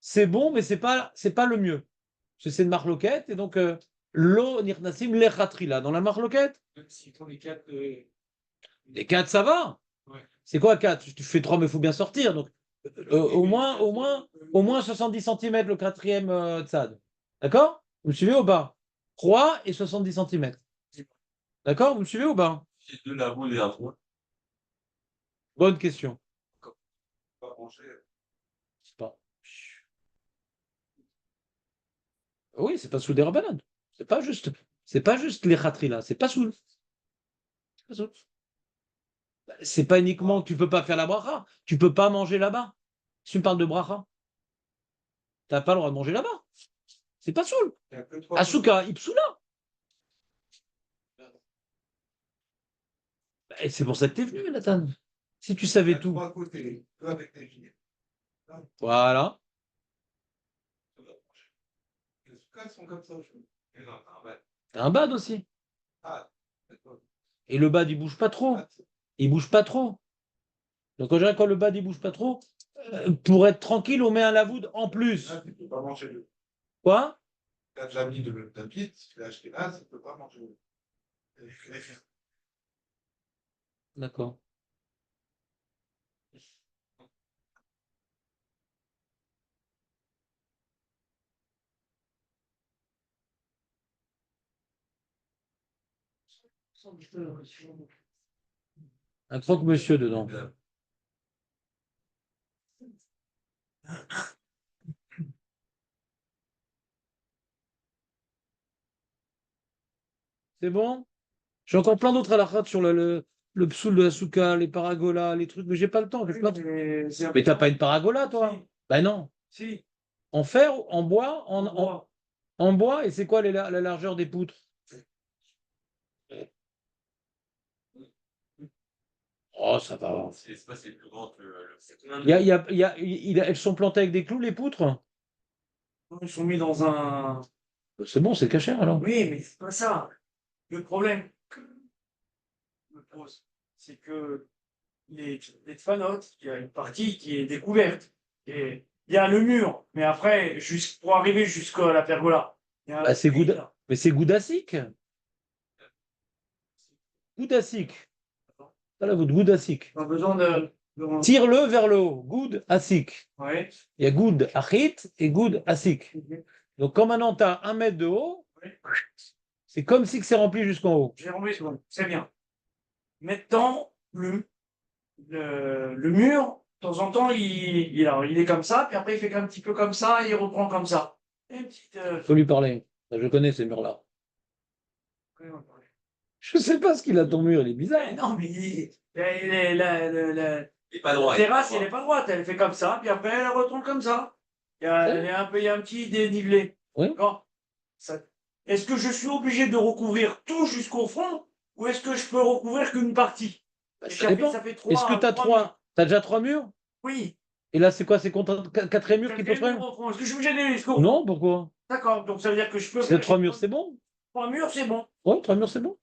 c'est bon, mais c'est pas le mieux. Parce que c'est une marloquette, et donc lo nirnasim lechatrila. Dans la marloquette, les 4, ça va. Ouais. C'est quoi 4? Tu fais 3, mais il faut bien sortir. Donc, au moins 70 cm le 4e tzad. D'accord? Vous me suivez ou pas? 3 et 70 cm. D'accord? Vous me suivez ou pas? J'ai deux lavos et un point. Bonne question. Pas manger. Je sais pas. Oui, c'est pas sous des rabbanan. C'est pas juste les khatri là. C'est pas sous. C'est pas sous. C'est pas uniquement que tu peux pas faire la bracha. Tu peux pas manger là-bas. Si tu me parles de bracha, t'as pas le droit de manger là-bas. C'est pas soul. Il y a que trois- Asuka, Ipsula. Et c'est pour ça que t'es venu, Nathan. Si tu il y savais a tout. trois côtés, deux avec les filles. Voilà. Les soukas sont comme ça. Et non, ouais. T'as un bad aussi. Ah, d'accord. Et le bad, il bouge pas trop. Il bouge pas trop. Donc, en général, quand le bad, il bouge pas trop, pour être tranquille, on met un lavoud en plus. Là, tu peux pas manger le. Quoi? T'as déjà mis de la bite, tu l'as acheté là, tu peux pas manger le. D'accord. Un croque-monsieur dedans. C'est bon? J'ai encore plein d'autres à la rate sur le psoul de la souka, les paragolas, les trucs, mais j'ai pas le temps. j'ai pas- Mais t'as pas une paragola, toi? Si. Ben non. Si, En fer, en bois, bois. en bois, et c'est quoi la largeur des poutres? Oh, ça va. C'est pas c'est plus grand que Elles sont plantées avec des clous, les poutres? Ils sont mis dans un. C'est bon, c'est cachère alors. Oui, mais c'est pas ça. Le problème que je me pose, c'est que les Tfanotes, il y a une partie qui est découverte. Et il y a le mur, mais après, pour arriver jusqu'à la pergola, il y a un Bah, c'est puits, Gouda- là. Mais c'est Goudassik. Goudassik. Voilà votre Goudassik. On a besoin de... Tire-le vers le haut. Goud Assik. Ouais. Il y a Goud Achit et Goud Assik. Donc, comme maintenant tu as 1 mètre de haut, Ouais. c'est comme si que c'est rempli jusqu'en haut. J'ai remis secondes. C'est bien. Maintenant, le mur, de temps en temps, il est comme ça, puis après, il fait un petit peu comme ça, et il reprend comme ça. Et une petite. Faut lui parler. Je connais ces murs-là. Je sais pas ce qu'il a ton mur, il est bizarre. Non, mais Il est pas droit. la terrasse, elle n'est pas droite, elle fait comme ça, puis après, elle retourne comme ça. Il y a un petit dénivelé. Oui. D'accord. Est-ce que je suis obligé de recouvrir tout jusqu'au fond, ou est-ce que je peux recouvrir qu'une partie? Bah, Et ça dépend. ça fait Est-ce que tu as murs. T'as déjà 3 murs? Oui. Et là, c'est quoi? C'est contre 4e mur qui pose Quatrième problème? mur au fond. Est-ce que je suis obligé d'aller jusqu'au fond? Non, pourquoi? D'accord, donc ça veut dire que je peux. Si t'as 3 murs, c'est bon. 3 murs, c'est bon. Ouais, 3 murs, c'est bon.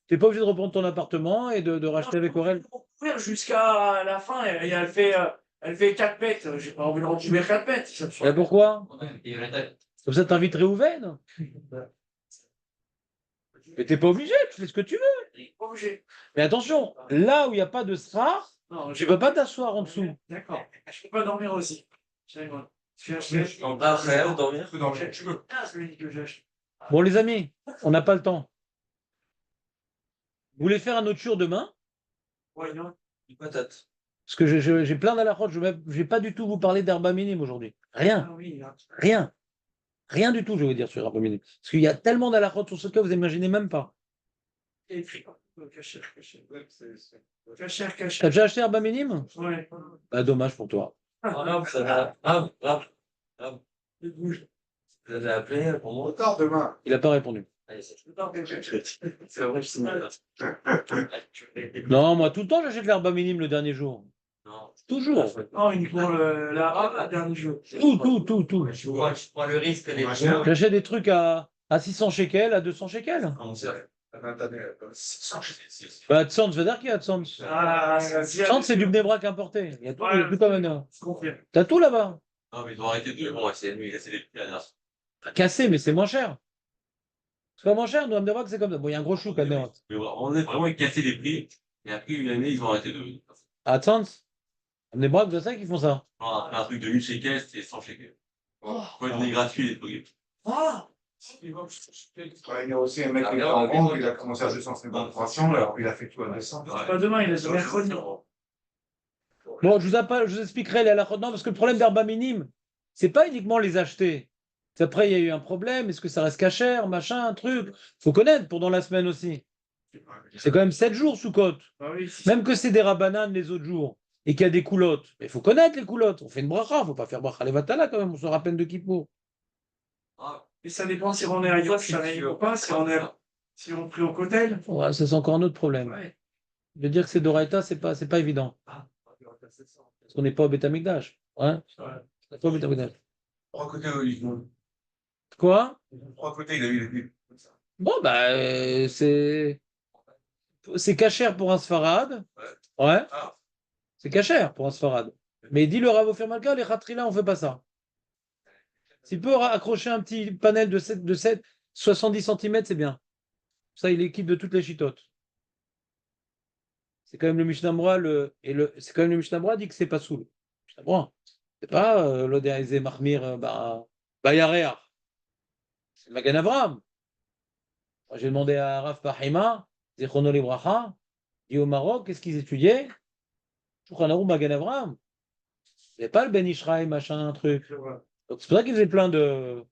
T'es pas obligé de reprendre ton appartement et de racheter avec Aurel. Recouvrir jusqu'à la fin, et elle fait 4 mètres. J'ai pas envie de recouvrir 4 mètres. Et pourquoi? Il y a la tête. Comme ça, t'inviterais Ouven. Mais t'es pas obligé, tu fais ce que tu veux. Pas obligé. Mais attention, là où il n'y a pas de strar, Non, tu peux pas t'asseoir en dessous. D'accord. Je peux pas dormir aussi. Je Après, dormir. Tu peux dormir, tu veux. Ah, celui que j'achète. Bon, les amis, on n'a pas le temps. Vous voulez faire un autre jour demain? Ouais, non. Une patate. Parce que j'ai plein d'alarotes, je vais pas du tout vous parler d'herba minime aujourd'hui. Rien, Ah oui, là. rien. Rien du tout, je vais vous dire sur herba minime. Parce qu'il y a tellement d'alarotes sur ce cas, vous imaginez même pas. Et puis, cacher. Ouais, Cacher. T'as déjà acheté herba minime? Ouais. Bah, dommage pour toi. Ah, ça va. Vous avez appelé pour moi. Retard demain. Il n'a pas répondu. Allez, c'est vrai, je suis mal. Non, moi, tout le temps, j'achète l'herba minime le dernier jour. Non. Toujours. Non, uniquement la dernier jeu. Tout. Je prends le risque que les Ouais, gens. J'achète des trucs à 600 shekels, à 200 shekels. Comment ça? Bah, Tzant, veut dire qu'il y a Tzant. Tzant, c'est du Bnebrak importé. Il y a tout, il y a tout comme un. Je confirme. T'as tout là-bas. Non, mais ils ont arrêté de. Bon, c'est lui, c'est des petits dernières. T'as cassé, mais c'est moins cher. C'est pas moins cher, nous, à Bnebrak, c'est comme ça. Bon, il y a un gros chou, quand même. Mais on est vraiment cassé les prix. Et après une année, ils ont arrêté de. À Tzant, à Bnebrak, c'est ça qu'ils font ça. Un truc de 1000 shekels, c'était 100 shekels. Faut donner gratuit les trucs. Ah! Il y a aussi un mec qui est en vente, il a commencé à 250 300, alors il a fait tout à 200. Pas demain, il est mercredi. Bon, je vous expliquerai les halakhot. Non, parce que le problème d'herba minime, c'est pas uniquement les acheter. Après, il y a eu un problème. Est-ce que ça reste cachère, machin, un truc? Faut connaître pendant la semaine aussi. C'est quand même 7 jours sous côte. Ah oui, Même que c'est des rabananes les autres jours et qu'il y a des coulottes. Mais il faut connaître les coulottes. On fait une bracha, faut pas faire bracha les vatala quand même. On se rappelle de Kippour. Ah, Et ça dépend si on est à Yerushalayim ou pas, si on prie au Kotel. Ouais, ça, c'est encore un autre problème. Ouais. De dire que c'est Doraïta, c'est pas évident. Parce qu'on n'est pas au Beth Amikdash. Ouais? On n'est pas au Beth Amikdash. Trois côtés, ils ont. Quoi? Trois côtés, il a eu les pieds. Bon, bah, c'est cachère pour un Sfarad. Ouais. Ah. C'est cachère pour un Sfarad. Mais dit le Rav Ofer Malka, les Khatrila, on fait pas ça. S'il peut accrocher un petit panel de 70 cm, c'est bien. Ça, il équipe de toutes les chitotes. C'est quand même le Mishnah Brura, c'est quand même le Mishnah Brura dit que c'est pas soul. Mishnah Brura. C'est pas l'Odéaïzé Mahmir Bayaréa. C'est Magan Avram. Moi, j'ai demandé à Rav Pahima, Zichrono Libracha, dit au Maroc, qu'est-ce qu'ils étudiaient? Shulchan Aruch Magan Avram. Il n'y avait pas le Ben Ishraï, machin, un truc. Donc c'est pour ça qu'ils faisaient plein de.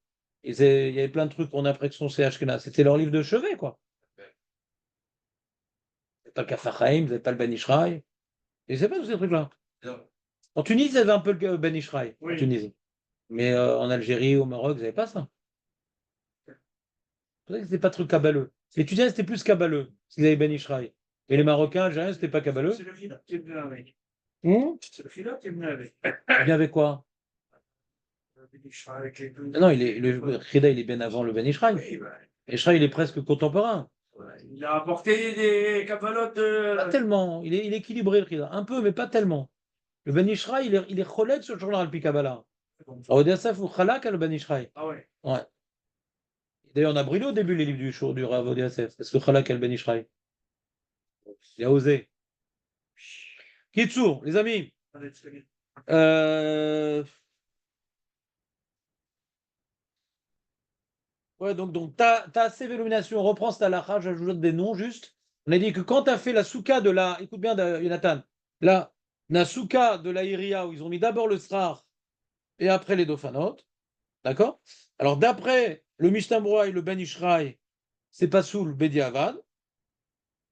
Il y avait plein de trucs qu'on a l'impression que c'est Ashkenaz. C'était leur livre de chevet, quoi. Vous n'avez pas le Kaf HaChaim, vous n'avez pas le Ben Ishraï. Ils ne savaient pas tous ces trucs-là. En Tunisie, ils avaient un peu le Ben Ishraï, en Oui. Tunisie. Mais en Algérie, au Maroc, ils n'avaient pas ça. C'est pour ça que c'était pas truc caballeux. Les Tunisiens, c'était plus caballeux, parce qu'ils avaient Ben Ishraï. Et les Marocains, Algériens, c'était pas caballeux. C'est le Khila qui est venu avec. C'est le Khila qui est venu avec. bien avec quoi? Avec les deux. Non, le Khida, il est bien avant le Ben Ishraï. Oui, ben, Et Ishraï, il est presque contemporain. il a apporté des cabalotes de. Pas tellement. Il est équilibré, le Khida. Un peu, mais pas tellement. Le Ben Ishraï, il est cholek sur le journal Alpi Kabbalah. Alors, Odessaf ou Khalak, le Ben Ishraï. Ah ouais. Ouais. D'ailleurs, on a brûlé au début les livres du Rav Odessaf. Parce que Khalak, le Ben Ishraï. Il a osé. Kitsour, les amis. Ouais, donc tu as assez d'illumination. On reprend cette halakha, j'ajoute des noms juste. On a dit que quand tu as fait la souka de la. Écoute bien, Jonathan. La souka de la Iria, où ils ont mis d'abord le srar et après les Dofanot. D'accord? Alors, d'après le Mishnah Brura et le Ben Ishraï, c'est pas sous le Bediavad.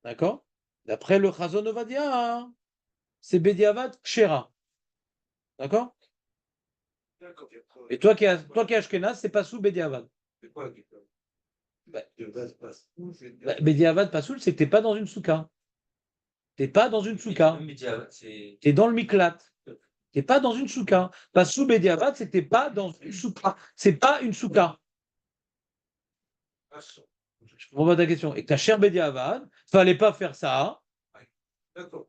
D'accord? D'après le Chazon Ovadia, hein, c'est Bediavad Kshera. D'accord? Et toi qui es Ashkenaz, c'est pas sous Bediavad. C'est quoi Bediavad Pasoul, c'est que tu n'es pas dans une souka. Tu n'es pas dans une souka. Tu es dans le miklat. Tu n'es pas dans une souka. Pasoul Bediavad, c'est que tu n'es pas dans une souka. C'est pas une souka. Je comprends pas ta question. Et que ta chère Bediavad, il ne fallait pas faire ça. D'accord.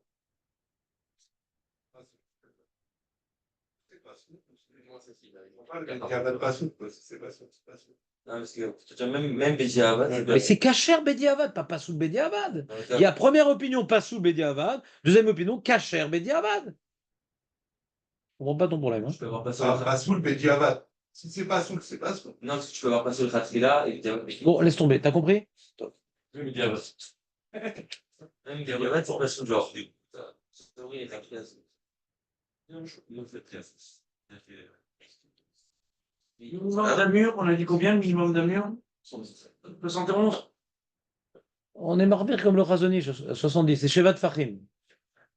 Non, parce que même Bédiavad. Mais c'est Kacher Bediavad, pas Pasoul Bediavad. Il y a première opinion, Pasoul Bediavad. Deuxième opinion, Kacher Bediavad. Je ne comprends pas ton problème. Hein. Je peux avoir passé Pas sous le Bédiavad. Si c'est pas sous, c'est pas sous. Non, parce que tu peux avoir passé le Khatrila et Bon, laisse tomber. T'as compris? Même Bédiavad. Même Bédiavad, c'est pas sous le genre. C'est oui, il y a 15. Non, je fais 13. Minimum d'un mur, on a dit combien le minimum d'un mur? 71. On est marbir comme le Chazonish, 70. C'est Shevat Fahim.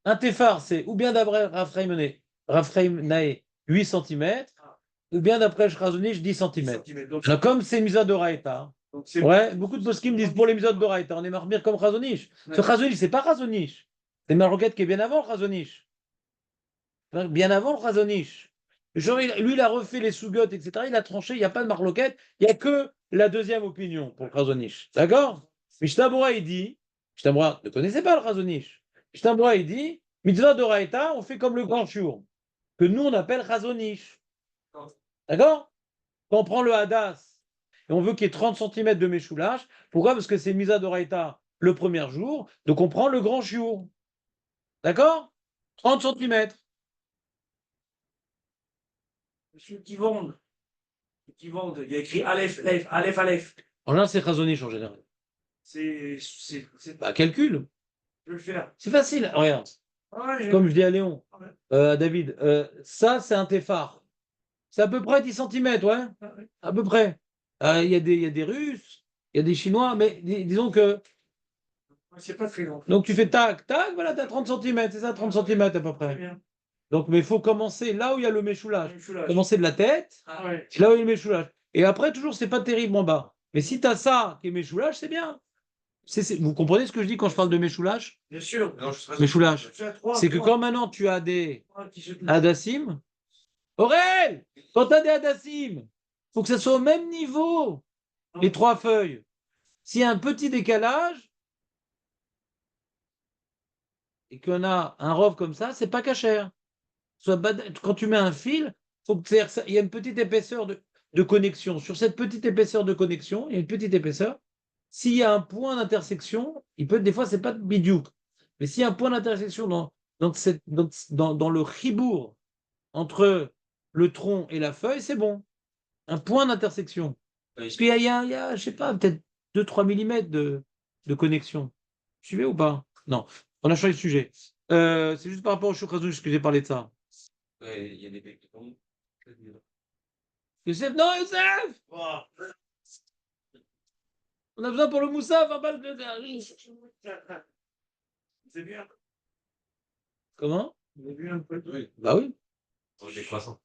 Un Tefar, c'est ou bien d'après Raphaïm Nae, 8 cm, ou bien d'après le Chazonish, 10 cm. Alors, comme c'est Misa Doraïta, ouais, beaucoup de poskim disent pour les Misa Doraïta, on est marbir comme Chazonish. Ce Chazonish, c'est pas Chazonish. C'est Maroquette qui est bien avant le Chazonish. Bien avant le Chazonish. Genre, lui, il a refait les sougottes, etc. Il a tranché, il n'y a pas de marloquette, il n'y a que la deuxième opinion pour le Chazonish. D'accord? Mishnah Brura, il dit, Mishnah Brura ne connaissait pas le Chazonish. Mishnah Brura, il dit, Mitzvah Doraïta, on fait comme le grand Shur, que nous, on appelle Chazonish. D'accord? Quand on prend le Hadas, et on veut qu'il y ait 30 cm de méchoulage, pourquoi? Parce que c'est Mitzvah Doraïta le premier jour, donc on prend le grand Shur. D'accord? 30 cm. Ceux qui vendent, il y a écrit Aleph, Aleph, Aleph, Aleph. En général, c'est Chazonish en général. C'est. Bah, calcul. Je vais le faire. C'est facile. Regarde. Ouais, Comme je dis à Léon, David, ça, c'est un téphare. C'est à peu près 10 cm, ouais. À peu près. Il y a des Russes, il y a des Chinois, mais disons que. C'est pas très long. Donc, tu fais tac, tac, voilà, tu as 30 cm, c'est ça, 30 cm à peu Très près. bien. Donc, mais il faut commencer là où il y a le méchoulage. Méchoulage. Commencer de la tête, Ah ouais. c'est là où il y a le méchoulage. Et après, toujours, c'est pas terrible en bas. Mais si tu as ça qui est méchoulage, c'est bien. Vous comprenez ce que je dis quand je parle de méchoulage? Bien sûr. Non, je sais pas. Méchoulage. Tu as trois C'est que points, quand maintenant tu as des qui se touchent. hadassim, Aurel, quand tu as des hadassim, faut que ça soit au même niveau, les trois feuilles. S'il y a un petit décalage, et qu'on a un rove comme ça, c'est pas cachère. Quand tu mets un fil, faut que il y a une petite épaisseur de connexion. Sur cette petite épaisseur de connexion, il y a une petite épaisseur. S'il y a un point d'intersection, il peut des fois, c'est pas bidiouk. Mais s'il y a un point d'intersection dans le chibour entre le tronc et la feuille, c'est bon. Un point d'intersection. Parce qu'il y a, je sais pas, peut-être 2-3 millimètres de connexion. Vous suivez ou pas? Non. On a changé de sujet. C'est juste par rapport au choukazouche que j'ai parlé de ça. Ouais, il y a des mecs qui tombent. Youssef, non, Youssef! On a besoin pour le moussaf, un balle de. C'est bien. Comment? Vous avez vu un peu de... Bah oui. Mange des croissants.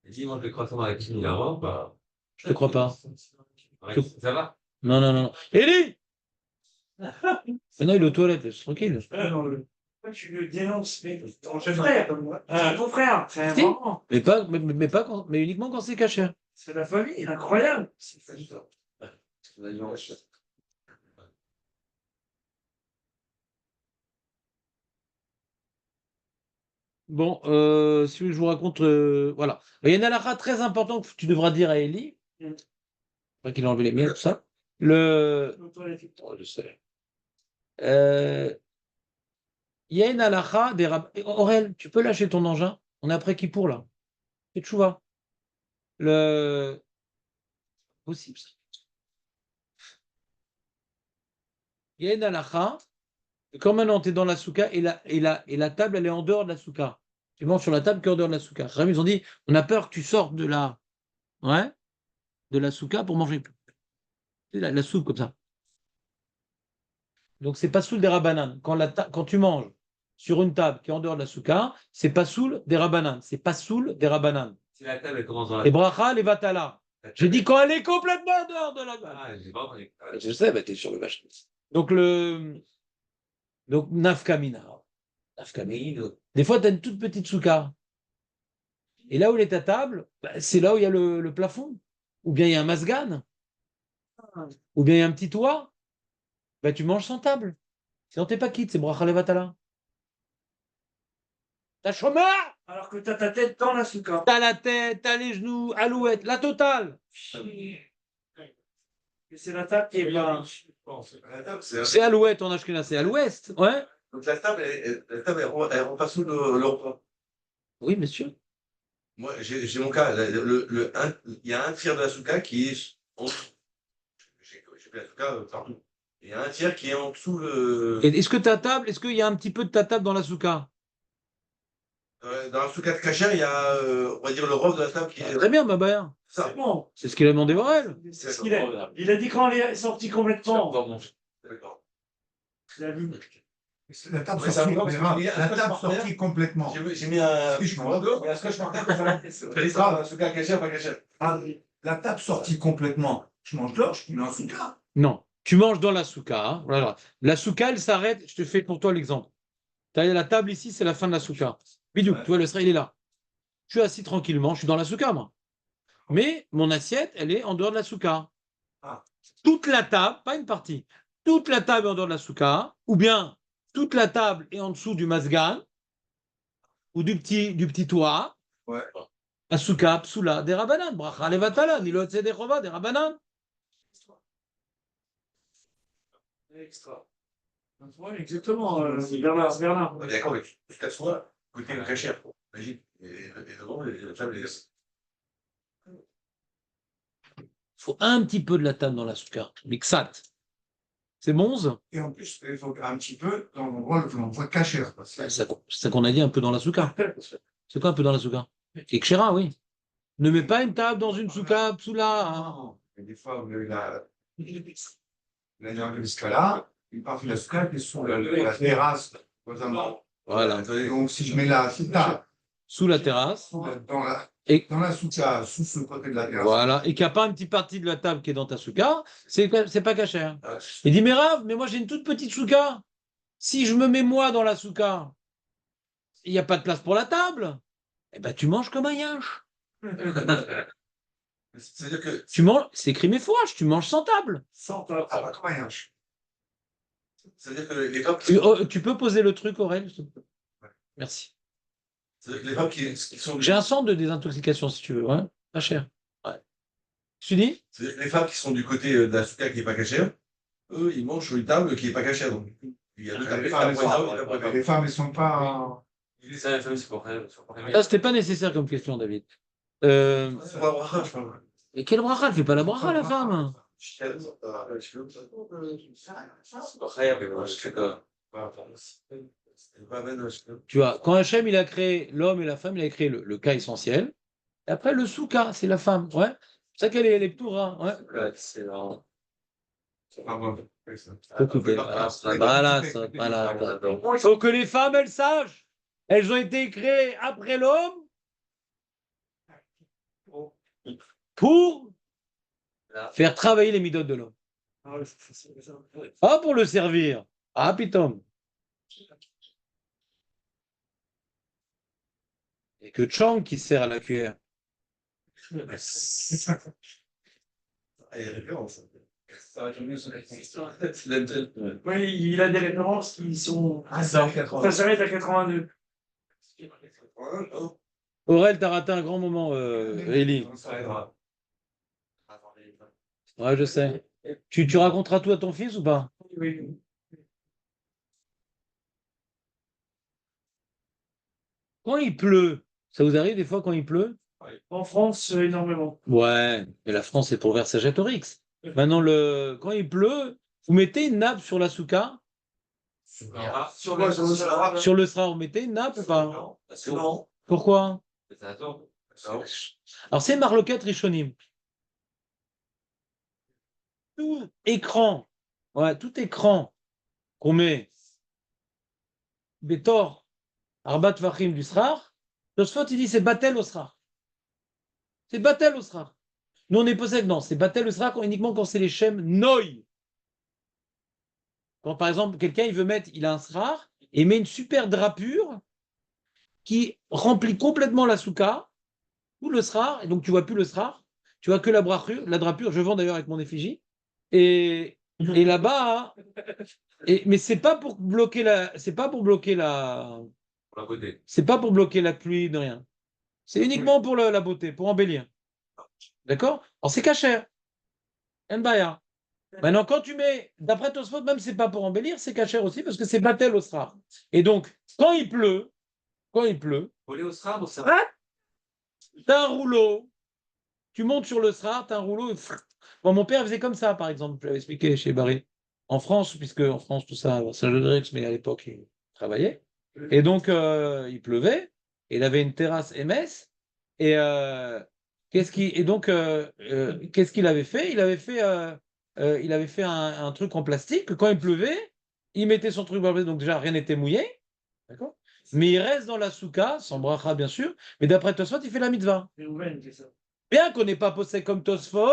Et dis, mange des croissants avec qui il avant, bah. Je te crois pas. Ouais, ça va? Non, non, non, non. Eli! Mais non, il est aux toilettes, laisse tranquille. Pourquoi tu le dénonces? Mais ton frère, ton frère, c'est Si. vraiment. Mais uniquement quand c'est caché. C'est la famille, incroyable. Bon, si vous voulez, je vous raconte. Voilà. Il y a une halakha très importante que tu devras dire à Eli. Après qu'il a enlevé les miens, tout ça. Oh, je sais. Il y a une halakha des rabbins. Aurel, tu peux lâcher ton engin? On est après qui pour là? Et tchouva. Possible ça. Il y a une halakha. Quand maintenant tu es dans la souka et la table elle est en dehors de la souka. Tu manges sur la table qui est en dehors de la souka. Ils ont dit on a peur que tu sortes de la souka pour manger la soupe comme ça. Donc c'est pas soul des rabanan. Quand tu manges sur une table qui est en dehors de la souka, c'est pas soul des rabanan. C'est pas soul des rabanan. Si la table, elle commence dans la. Les bracha, les vatala. J'ai dit quand elle est complètement en dehors de la table. Ah, j'ai pas entendu. Je sais, bah, t'es sur le vache. Donc nafkamina. Nafkamina. Des fois, tu as une toute petite souka. Et là où est ta table, bah, c'est là où il y a le plafond. Ou bien il y a un masgan. Ou bien il y a un petit toit. Bah, tu manges sans table. Sinon, t'es pas quitte, c'est bracha levatala. T'as chômeur. Alors que t'as ta tête dans la souka. T'as la tête, t'as les genoux, alouette, la totale. Et c'est la table qui est bien. La table, C'est alouette en Ashkenaz, c'est à l'ouest. Ouais. Donc la table, elle rend pas sous le repas. Oui, monsieur. Moi, j'ai mon cas. Il y a un tiers de la souka qui est en dessous. J'ai pris la souka partout. Il y a un tiers qui est en dessous Est-ce que ta table, est-ce qu'il y a un petit peu de ta table dans la souka? dans la souka de Kacher, il y a, on va dire, le rove de la table qui est. Très bien, Babaïa. Ça. C'est bon. C'est ce qu'il a demandé Aurel. C'est ce qu'il a. Il a dit quand elle est sortie complètement. D'accord. Il a vu. La table Ouais, ça sortie, me manque, parce que la table sortie complètement. J'ai mis un. Excuse-moi. Mais est-ce que je partais pour faire la souka Kacher, pas Kacher? Ah, la table sortie complètement. Je mange l'or, je mets un souka. Non, tu manges dans la souka. Hein. Voilà. La souka, elle s'arrête. Je te fais pour toi l'exemple. Tu as la table ici, c'est la fin de la souka. Bidou, tu vois, le sera, il est là. Je suis assis tranquillement, je suis dans la souka, moi. Mais mon assiette, elle est en dehors de la souka. Ah. Toute la table, pas une partie, toute la table est en dehors de la souka, ou bien toute la table est en dessous du masgan, ou du petit toit. Ouais. La souka, psoula, des rabanan, bracha, levatala, nilot des chova, des rabanan. Extra. Ouais, exactement, Bernard. D'accord, mais toute la soie coûtait très cher. Imagine. Et devant, la table est. Il faut un petit peu de la table dans la souka. Mixat. C'est bonze. Et en plus, il faut un petit peu dans l'endroit où l'on voit cacher. C'est ça qu'on a dit un peu dans la souka. C'est quoi un peu dans la souka? Et kshera, oui. Ne mets pas une table dans une souka, psoula. Hein. Et des fois, on a eu la escalade, une partie de la souka qui est sur la terrasse. Voilà. Donc, si je mets là, si table, sous la terrasse. Et Dans la souka, sous ce côté de la terrasse. voilà, et qu'il n'y a pas une petite partie de la table qui est dans ta souka, c'est pas cachère. Il dit, mais Rav, mais moi j'ai une toute petite souka. Si je me mets moi dans la souka, il n'y a pas de place pour la table. Eh ben tu manges comme un yinche. C'est-à-dire que Tu manges, c'est crime et fouache, tu manges sans table. Sans table. Ah, bah, comment rien. c'est-à-dire que les femmes Tu peux poser le truc, Aurèle, s'il te plaît. Merci. c'est-à-dire que les femmes qui sont J'ai un centre de désintoxication, si tu veux, ouais. Pas cher. Ouais. Tu dis? c'est-à-dire que les femmes qui sont du côté de la souka qui n'est pas cachère, eux, ils mangent sur une table qui n'est pas cachère. Donc, il y a deux tables, Les la femmes, pour les hommes et la pour les femmes. les femmes, elles sont pas. Ça, la famille, c'est pour Ça, c'était pas nécessaire comme question, David. C'est pas bracha, je parle. Et quelle bracha? Elle fait pas la bracha, la femme. Tu vois, quand Hachem, il a créé l'homme et la femme, il a créé le cas essentiel. Et après, le sous-cas, c'est la femme. Ouais. C'est ça qu'elle est les ptoura. Ouais. Faut couper. Voilà, ça, voilà. Il faut que les femmes, elles sachent. Elles ont été créées après l'homme pour faire travailler les midotes de l'homme. Ah, c'est ça. Pas pour le servir. Ah, pitom. Et que Chang qui sert à la cuillère. Oui, il a des références qui sont. Ça Ça s'arrête à 82. Aurel, t'as raté un grand moment, Elie. Ouais, je sais. Tu raconteras tout à ton fils ou pas? Oui. Quand il pleut, ça vous arrive des fois quand il pleut? En France, énormément. Ouais, mais la France, c'est pour Vercingétorix. Maintenant, quand il pleut, vous mettez une nappe sur la souka. Sur le sera, vous mettez une nappe ou pas? Pourquoi? Alors, c'est Marloquette Rishonim. Tout écran, ouais, tout écran qu'on met Bétor, Arbat Vachim du Srar, Tosfot, il dit c'est Batel au Srar. C'est Batel au Srar. Nous, on est possède, non, c'est Batel au Srar uniquement quand c'est les Shem Noy. Quand, par exemple, quelqu'un, il a un Srar et met une super drapure qui remplit complètement la souka, ou le Srar, et donc tu vois plus le Srar, tu vois que la drapure, je vends d'ailleurs avec mon effigie, et là-bas, mais c'est pas pour bloquer c'est pas pour bloquer c'est pas pour bloquer la pluie de rien. C'est uniquement pour la beauté, pour embellir. D'accord? Alors c'est cachère. Nbaya. Maintenant, quand tu mets, d'après Tosfot, même c'est pas pour embellir, c'est cachère aussi parce que c'est Batel au Srar. Et donc, quand il pleut, t'as un rouleau, tu montes sur le Srar, t'as un rouleau. Bon, mon père faisait comme ça, par exemple, je l'avais expliqué chez Barry. En France, puisque en France, tout ça, c'est un mais à l'époque, il travaillait. Et donc, il pleuvait, et il avait une terrasse MS. Et qu'est-ce qu'il avait fait? Il avait fait un truc en plastique que quand il pleuvait, il mettait son truc en plastique, donc déjà rien n'était mouillé, d'accord? Mais il reste dans la souka, sans bracha bien sûr, mais d'après Tosfot, il fait la mitzvah. Bien qu'on n'ait pas posé comme Tosfot,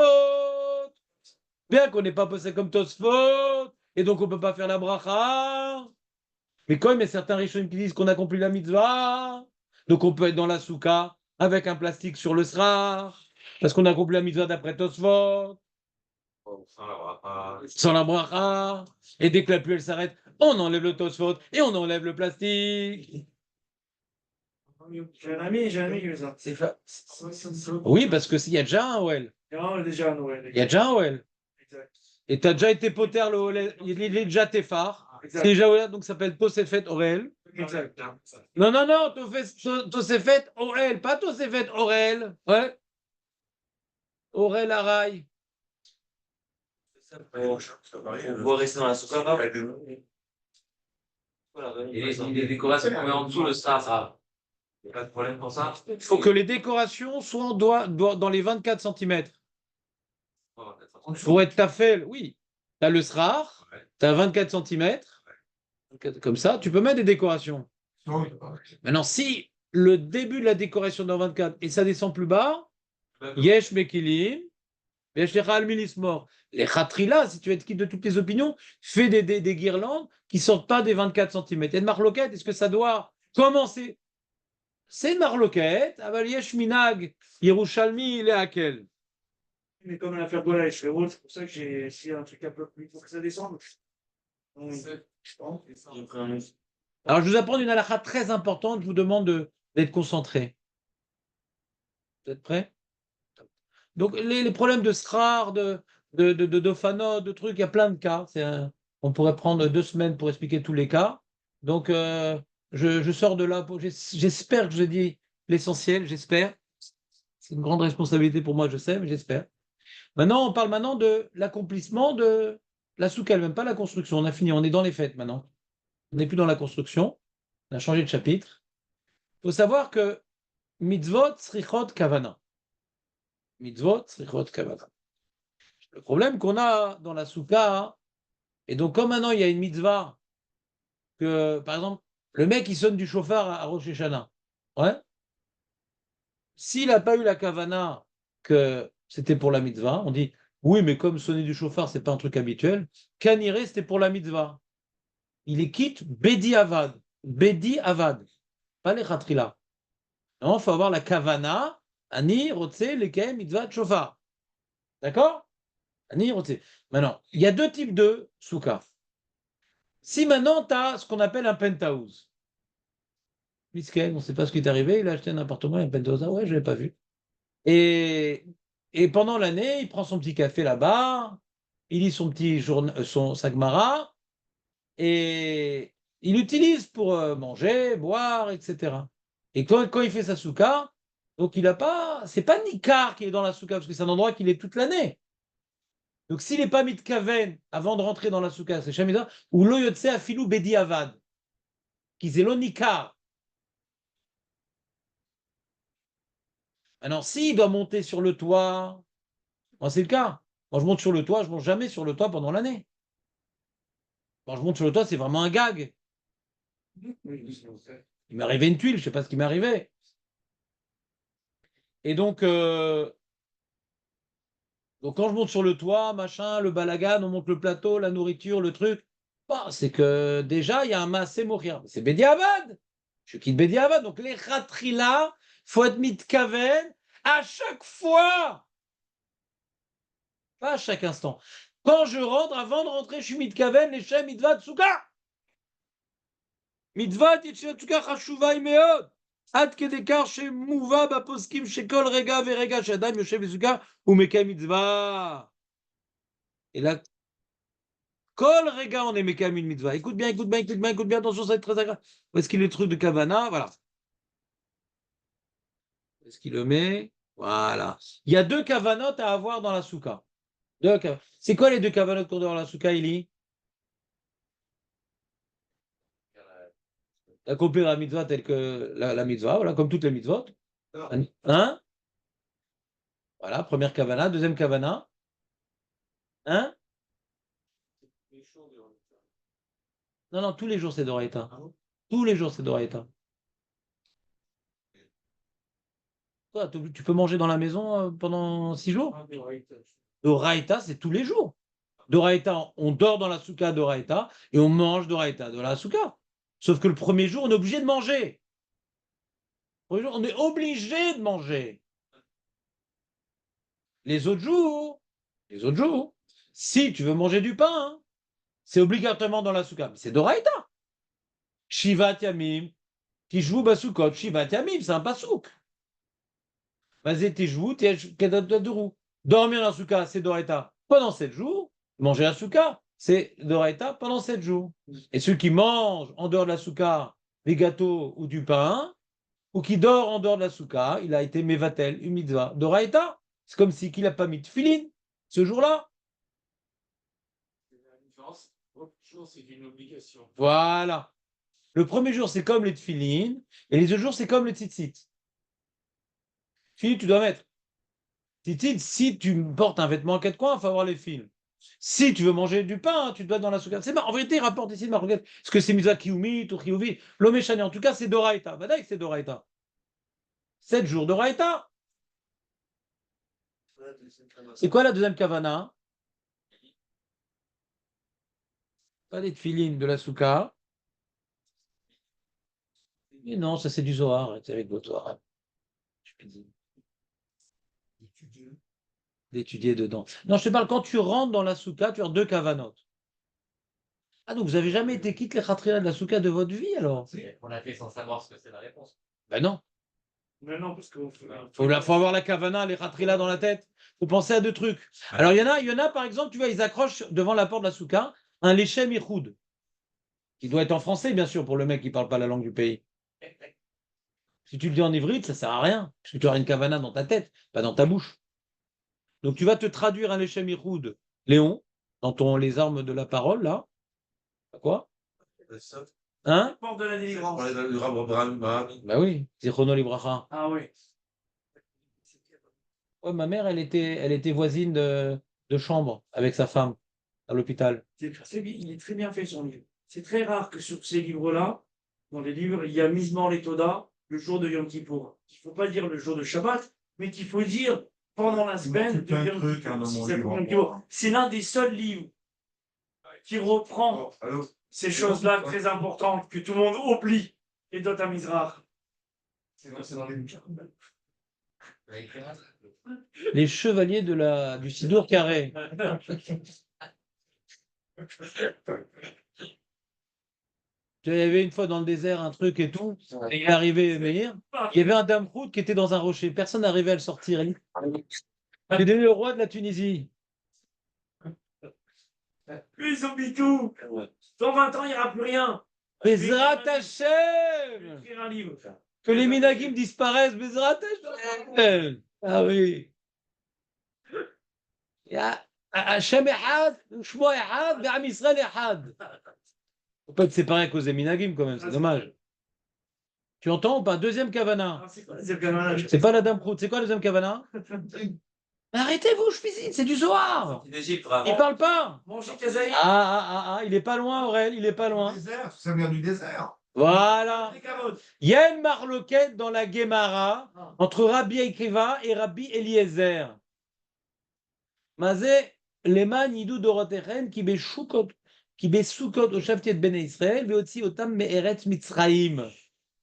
et donc on ne peut pas faire la bracha. Mais quand même, il y a certains Rishonim qui disent qu'on accomplit la mitzvah, donc on peut être dans la souka avec un plastique sur le srar, parce qu'on accomplit la mitzvah d'après Tosfot, sans la bracha, et dès que la pluie elle s'arrête, on enlève le Tosfot et on enlève le plastique. J'ai un ami qui fait ça. Oui, parce que s'il y a déjà un OL. Déjà un Noël. Il y a déjà un OL. Exact. Et tu as déjà été poter le OL, il est déjà tes phares. C'est déjà OL, donc ça s'appelle Tosefet Orel. Exact. Non, Tosefet Orel, pas Tosefet Orel. Ouais. Orel Araï. On va rester dans la souka. Et les décorations qu'on met en dessous, le star, il n'y a pas de problème pour ça. Il faut que les décorations soient dans les 24 cm. Pour être tafel, oui. Tu as le srar, tu as 24 cm. Comme ça, tu peux mettre des décorations. Maintenant, si le début de la décoration dans 24 et ça descend plus bas, Yesh Mekilim, Yesh Lecha al Milismor. Les Khatrila, si tu veux être quitte de toutes les opinions, fais des guirlandes qui ne sortent pas des 24 cm. Et une marloquette, est-ce que ça doit commencer? C'est une marloquette, Aval Yesh Minag, Yerushalmi, il est à quel? Mais comme l'affaire Gola et Chéreau, c'est pour ça que j'ai essayé un truc un peu plus pour que ça descende. Alors, je vous apprends une halakha très importante, je vous demande d'être concentré. Vous êtes prêts? Donc, les problèmes de SRAR, d'Ofano, de trucs, il y a plein de cas. On pourrait prendre 2 semaines pour expliquer tous les cas. Donc, je sors de là. J'espère que je dis l'essentiel, j'espère. C'est une grande responsabilité pour moi, je sais, mais j'espère. Maintenant, on parle maintenant de l'accomplissement de la soukha, même pas la construction. On a fini, on est dans les fêtes maintenant. On n'est plus dans la construction. On a changé de chapitre. Il faut savoir que mitzvot, srichot, kavana. Mitzvot, srichot, kavana. Le problème qu'on a dans la soukha, et donc comme maintenant il y a une mitzvah, que par exemple, le mec il sonne du chauffard à Rosh Hashanah. Ouais. S'il n'a pas eu la kavana que c'était pour la mitzvah, on dit oui, mais comme sonner du chauffard, c'est pas un truc habituel. Kaniré, c'était pour la mitzvah. Il est quitte Bedi Avad. Bedi Avad. Pas les khatrila. Non, il faut avoir la kavana, ani, rotse, lekem, mitzvah, chauffard. D'accord? Ani, rotse. Maintenant, il y a 2 types de soukha. Si maintenant tu as ce qu'on appelle un penthouse, Miskel, on ne sait pas ce qui est arrivé, il a acheté un appartement et un penthouse. Ah ouais, je ne l'avais pas vu. Et pendant l'année, il prend son petit café là-bas, il lit son petit son Sagmara, et il l'utilise pour manger, boire, etc. Et quand il fait sa souka, donc il a pas, c'est pas Nikar qui est dans la souka, parce que c'est un endroit qu'il est toute l'année. Donc s'il n'est pas mis de kaven avant de rentrer dans la souka, c'est Shamida, ou lo yotse afilou bedi avad, qui c'est lo Nikar. Alors s'il doit monter sur le toit, moi c'est le cas. Moi je monte sur le toit, je monte jamais sur le toit pendant l'année. Quand je monte sur le toit, c'est vraiment un gag. Il m'est arrivé une tuile, je ne sais pas ce qui m'est arrivé. Et donc quand je monte sur le toit, machin, le balagan, on monte le plateau, la nourriture, le truc, bah, c'est que déjà, il y a un massé mourir. C'est Bediavad. Je quitte Bediavad. Donc les ratrila, faut être mitkaven à chaque fois. Pas à chaque instant. Quand je rentre, avant de rentrer, je suis mitkaven, les shem mitvad souka. Mitvad yitsuka chashuva imeod. עד כדי כך שמובא בפוסקים שכל רגע ורגע שאדם יושב בסוכה הוא מקיים מצווה. Et là, כל רגע on est מקיים une mitzvah. Écoute bien, écoute bien, écoute bien, écoute bien, attention, ça va être très agréable. Où est-ce qu'il est le truc de Kavana? Voilà. Où est-ce qu'il le met? Voilà. Il y a 2 Kavanot à avoir dans la souka. C'est quoi les 2 Kavanot qu'on doit avoir dans la souka, Eli? Accomplir la mitzvah telle que la mitzvah, voilà, comme toutes les mitzvot. Hein? Voilà, première kavana, deuxième kavana. Hein? Non, non, tous les jours c'est Doraïta. Tous les jours c'est Doraïta. Toi, tu peux manger dans la maison pendant 6 jours? Doraïta, c'est tous les jours. Doraïta, on dort dans la souka Doraïta et on mange Doraïta dans la souka. Sauf que le premier jour, on est obligé de manger. Le premier jour, on est obligé de manger. Les autres jours, si tu veux manger du pain, hein, c'est obligatoirement dans la souka. Mais c'est Doraïta. Shivat Yamim, Tishvu Basukot, Shivat Yamim, c'est un pasouk. Vas-y, Tishvu, Kedadaduru. Dormir dans la souka, c'est Doraïta pendant 7 jours. Manger la souka, c'est Doraïta pendant 7 jours. Et ceux qui mangent en dehors de la souka des gâteaux ou du pain, ou qui dort en dehors de la souka, il a été Mevatel, une mitzvah. Doraïta, c'est comme si qu'il n'a pas mis de filine ce jour-là. C'est une obligation. Voilà. Le premier jour, c'est comme les tfilines, et les autres jours, c'est comme les tzitzit. Tfilin, tu dois mettre. Tzitzit, si tu portes un vêtement en 4 coins, il faut avoir les fils. Si tu veux manger du pain, tu dois être dans la souka. C'est en vérité, il rapporte ici de Maroquette. Est-ce que c'est Misa Kioumi ou Kioumi? L'Omeshani, en tout cas, c'est Doraïta. Badaï, c'est Doraïta. 7 jours de Raïta. C'est quoi la deuxième kavana? Pas des tefilines de la souka. Mais non, ça c'est du Zohar, c'est avec votre Zohar. Je peux dire. D'étudier dedans. Non, je te parle, quand tu rentres dans la souka, tu as 2 kavanot. Ah, donc vous n'avez jamais été quitte les khatrila de la souka de votre vie alors? On a fait sans savoir ce que c'est la réponse. Ben non. Mais non, parce que Faut avoir la kavana, les khatrila dans la tête. Faut penser à 2 trucs. Alors il y en a par exemple, tu vois, ils accrochent devant la porte de la souka un lechem ichoud, qui doit être en français bien sûr pour le mec qui parle pas la langue du pays. Si tu le dis en ivrite, ça sert à rien, parce que tu auras une kavana dans ta tête, pas dans ta bouche. Donc tu vas te traduire un lechem ichoud, Léon, dans les armes de la parole là. Quoi? Hein? porte de la délivrance. Bah oui, Zichrono Libracha. Ah oui. Ouais, ma mère, elle était voisine de chambre avec sa femme à l'hôpital. Il est très bien fait son livre. C'est très rare que sur ces livres-là, dans les livres, il y a misement les Toda le jour de Yom Kippour. Il ne faut pas dire le jour de Shabbat, mais qu'il faut dire pendant la semaine de Yom Kippour. C'est l'un des seuls livres qui reprend ces choses-là très importantes que tout le monde oublie et doit à Mizrach. C'est dans les bouquins. Les chevaliers du Sidour carré. Il y avait une fois dans le désert un truc et tout. Et il est arrivé, Meir. Il y avait un Damrout qui était dans un rocher. Personne n'arrivait à le sortir. C'est devenu le roi de la Tunisie. Ils ont mis tout. Dans 20 ans, il n'y aura plus rien. Bezrat Hashem! Écrire un livre. Que les minagim disparaissent, Bezrat Hashem! Ah oui. Hashem Echad, Shmo Echad, Ve'am Israël Echad. Faut pas être séparé à cause des minagim quand même, c'est dommage. Tu entends ou pas? Deuxième kavana. C'est pas la dame Prout, c'est quoi la deuxième kavana? Mais arrêtez-vous, je cuisine, c'est du Zohar. Il parle pas. Il est pas loin, Aurel, il est pas loin. Ça vient du désert. Voilà. Il y a une marloquette dans la Gemara entre Rabbi Akiva et Rabbi Eliezer. Mazé, leman yidou dorotechen ki besukot au Shavtiet Bene Israël veotzi otam me'eretz Mitzraim.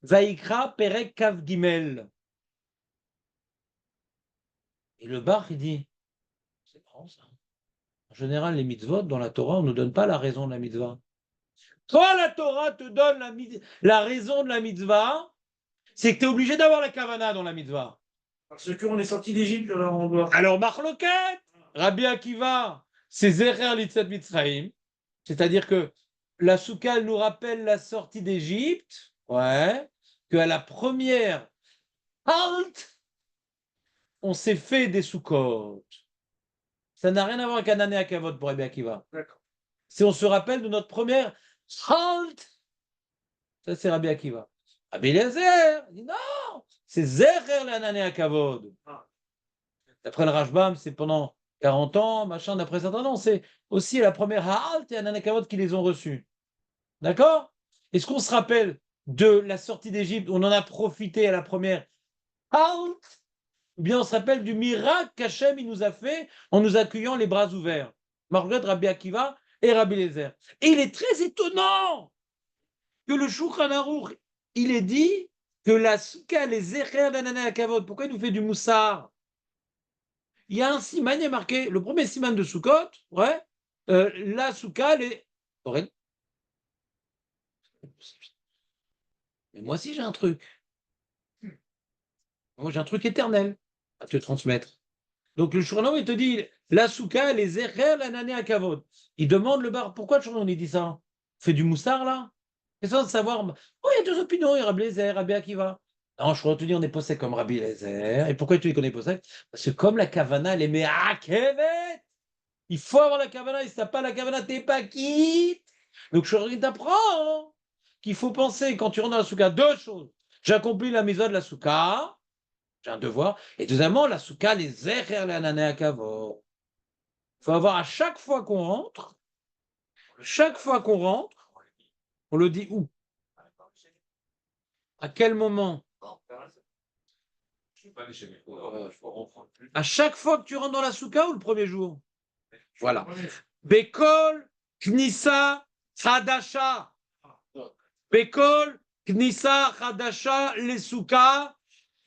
Vaikra perek kav gimel. Et le bar, il dit, c'est marrant ça. En général, les mitzvot, dans la Torah, on ne nous donne pas la raison de la mitzvah. Quand la Torah te donne la raison de la mitzvah, c'est que tu es obligé d'avoir la kavana dans la mitzvah. Parce qu'on est sorti d'Égypte, alors on doit. Alors, Marloquet, Rabbi Akiva, c'est Zecher Litzat Mitzrayim, c'est-à-dire que la soukha, elle nous rappelle la sortie d'Égypte, ouais, qu'à la première halte, on s'est fait des soukot. Ça n'a rien à voir avec Anané Akavot pour Rabbi Akiva. D'accord. Si on se rappelle de notre première halte, ça c'est Rabbi Akiva. Rabbi Eliezer, il dit non, c'est Zecher l'Anané Akavod. D'après le Rashbam, c'est pendant 40 ans, machin, d'après certains noms, c'est aussi la première halte et Anané Akavod qui les ont reçus. D'accord? Est-ce qu'on se rappelle de la sortie d'Égypte? On en a profité à la première halte. Ou bien on se rappelle du miracle qu'Hachem il nous a fait en nous accueillant les bras ouverts. Margaret, Rabbi Akiva et Rabbi Eliezer. Et il est très étonnant que le Shulchan Aruch, il est dit que la soukha, les zecher d'Anané Akavod, pourquoi il nous fait du moussard? Il y a un siman, il est marqué, le premier siman de Sukkot, ouais, la soukha, les... Mais moi aussi j'ai un truc. Moi j'ai un truc éternel à te transmettre. Donc le Shulchan il te dit, la soukha, les zecher, l'anané à kavod. Il demande le bar, pourquoi le Shulchan il dit ça? On fait du moussard là? C'est ça de savoir, oh il y a deux opinions, il y a Rabbi Eliezer, Rabbi Akiva. Non, je crois te dire, on est possède comme Rabbi Eliezer. Et pourquoi tu dis qu'on est possède? Parce que comme la kavana, elle est me'akevet. Il faut avoir la kavana, et si t'as pas la kavana, t'es pas quitte. Donc je t'apprends qu'il faut penser, quand tu rentres dans la soukha, 2 choses. J'accomplis la mitzvah de la soukha, j'ai un devoir. Et deuxièmement, la soukha, les zecher, les anané à kavod. Il faut avoir à chaque fois qu'on rentre, on le dit où? À quel moment? Je suis pas allé chez mes cours, je peux reprendre plus. À chaque fois que tu rentres dans la souka ou le premier jour? Voilà. Bekol, Knissa, Hadasha. Bekol, Knissa, Hadasha, les souka,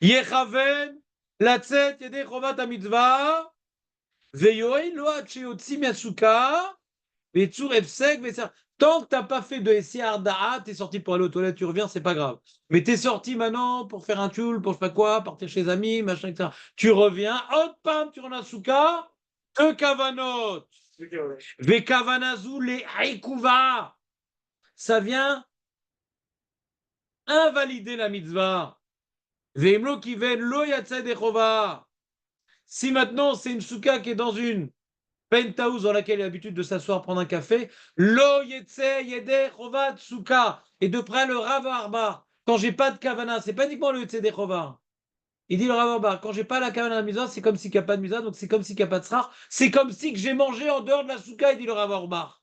Yechaven, Latzet, Yedei Chovat HaMitzvah, Veyoel, Lo Ad Sheyotzi Miasuka, Vetzur Efsek, Vetzer. Tant que tu n'as pas fait de Essiar Da'a, tu es sorti pour aller aux toilettes, tu reviens, c'est pas grave. Mais tu es sorti maintenant pour faire un tchoul, pour je sais pas quoi, partir chez les amis, machin, etc. Tu reviens, hop, pam, tu rentres à Souka, que Kavanot. Vekavanazou les Haïkouva. Ça vient invalider la mitzvah. Veimlo qui ven lo yatzed echova. Si maintenant c'est une souka qui est dans une penthouse dans laquelle il a l'habitude de s'asseoir prendre un café, lo yetze yede chovat souka. Et de près le Rav Arba. Quand j'ai pas de kavana, c'est pas uniquement le yetze de chova. Il dit le Rav Arba, quand j'ai pas la kavana à la mitzvah, c'est comme s'il n'y a pas de mitzvah, donc c'est comme s'il n'y a pas de srar. C'est comme si que j'ai mangé en dehors de la souka, il dit le Rav Arba.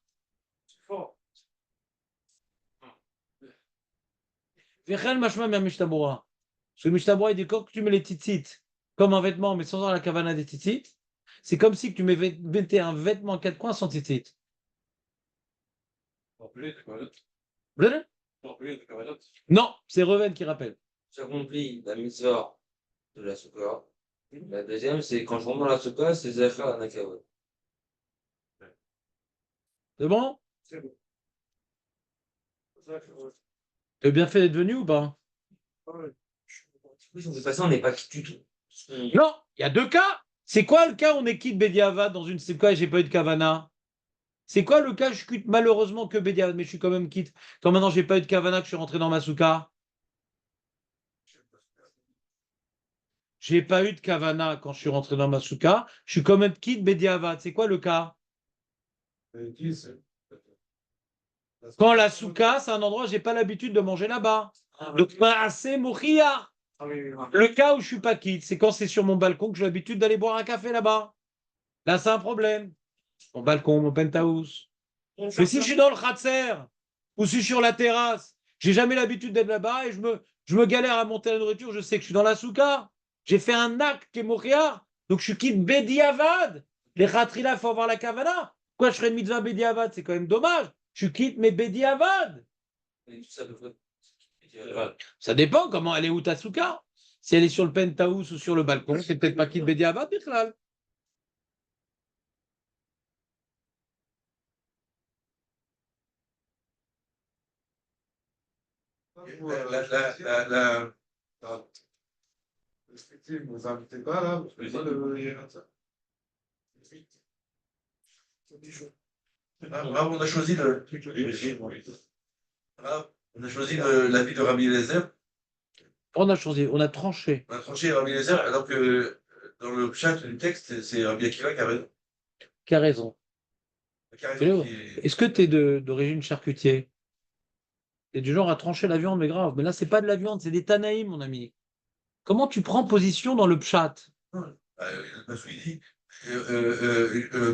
Vechel mashma mi Mishtabura. Parce que le Mishtabura, il dit quand tu mets les tzitzit comme un vêtement, mais sans avoir la kavana des tzitzit, c'est comme si tu mettais un vêtement en quatre coins sans tzitzit. Non, c'est Reven qui rappelle. J'ai accompli la mitzvah de la souka. La deuxième, c'est quand je rentre dans la souka, c'est Zecher à Nakavod. C'est bon? C'est bon. Tu as bien fait d'être venu ou pas? Oui, de toute façon, on n'est pas quitte du tout. Non, il y a deux cas. C'est quoi le cas où on est quitte Bediavad dans une souka et j'ai pas eu de kavana? C'est quoi le cas? Je quitte malheureusement que Bediavad, mais je suis quand même quitte. Quand maintenant j'ai pas eu de kavana, que je suis rentré dans ma souka. J'ai pas eu de kavana quand je suis rentré dans ma souka. Je suis quand même quitte Bediavad. C'est quoi le cas? Quand la souka, c'est un endroit où j'ai pas l'habitude de manger là-bas. Donc, assez mouria. Le cas où je suis pas quitte, c'est quand c'est sur mon balcon que j'ai l'habitude d'aller boire un café là-bas. Là, c'est un problème. Mon balcon, mon penthouse. Mais si je suis dans le khatser ou si je suis sur la terrasse, j'ai jamais l'habitude d'être là-bas et je me galère à monter la nourriture, je sais que je suis dans la souka. J'ai fait un acte qui est mouria. Donc, je suis quitte Bediavad. Les khatrila, il faut avoir la kavana. Pourquoi je ferais une mitzvah Bediavad? C'est quand même dommage. Je quitte mes Bediavad. Ça dépend comment elle est où ta souka. Si elle est sur le penthouse ou sur le balcon, c'est peut-être pas quitte Bediavad, Bichlal. Vous vous invitez pas là, parce que On a choisi l'avis de Rabbi Eliezer. On a choisi, on a tranché. On a tranché Rabbi Eliezer, alors que dans le chat du texte, c'est Rabbi Akiva qui a raison. Qui a raison. Qui Est-ce que tu es d'origine charcutier? Tu es du genre à trancher la viande, mais grave. Mais là, c'est pas de la viande, c'est des tanaïm, mon ami. Comment tu prends position dans le pshat? Parce qu'il dit,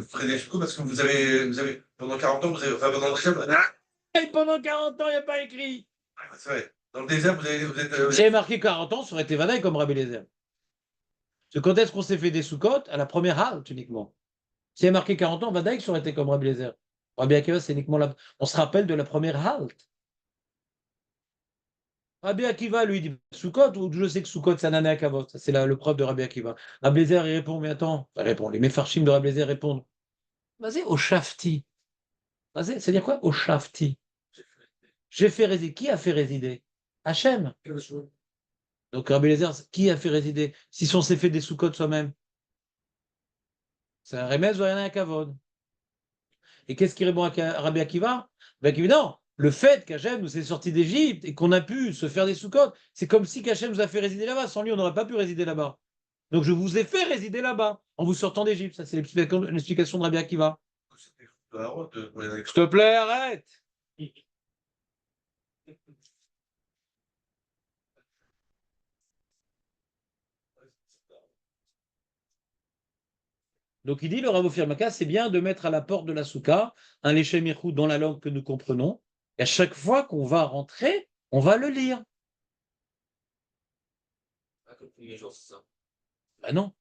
Frédéric Foucault, parce que vous avez, pendant 40 ans, vous avez, enfin, pendant le désert, Et pendant 40 ans, il n'y a pas écrit. c'est vrai, dans le désert, vous êtes. J'avais marqué 40 ans, ça aurait été Vadaï comme Rabbi Eliezer. Parce que quand est-ce qu'on s'est fait des soukotes? À la première halte uniquement. S'il y a marqué 40 ans, Vadaï, ça aurait été comme Rabbi Eliezer. Rabbi Akiva, c'est uniquement la... On se rappelle de la première halte. Rabbi Akiva, lui, dit Soukot, ou je sais que Soukot, c'est un année à Kavot. Ça, c'est le preuve de Rabbi Akiva. Rabbi Eliezer, il répond, mais attends, il répond. Les Mefarshim de Rabbi Eliezer répondent. Vas-y, au Shafti. Vas-y, c'est-à-dire quoi, au Shafti? J'ai fait résider. Qui a fait résider? Hachem. Donc Rabbi Eliezer, qui a fait résider? Si on s'est fait des Soukot soi-même. C'est un remède ou rien à Kavod. Et qu'est-ce qui répond à Rabbi Akiva? Rabbi Akiva, non. Le fait qu'Hachem nous est sorti d'Égypte et qu'on a pu se faire des Soukot, c'est comme si qu'Hachem nous a fait résider là-bas. Sans lui, on n'aurait pas pu résider là-bas. Donc je vous ai fait résider là-bas en vous sortant d'Égypte. Ça, c'est l'explication de Rabbi Akiva. S'il te plaît, arrête. Donc il dit, le Rav Firmaka, c'est bien de mettre à la porte de la souka un léchem yichud dans la langue que nous comprenons. Et à chaque fois qu'on va rentrer, on va le lire. tous les jours, c'est ça. Ben non.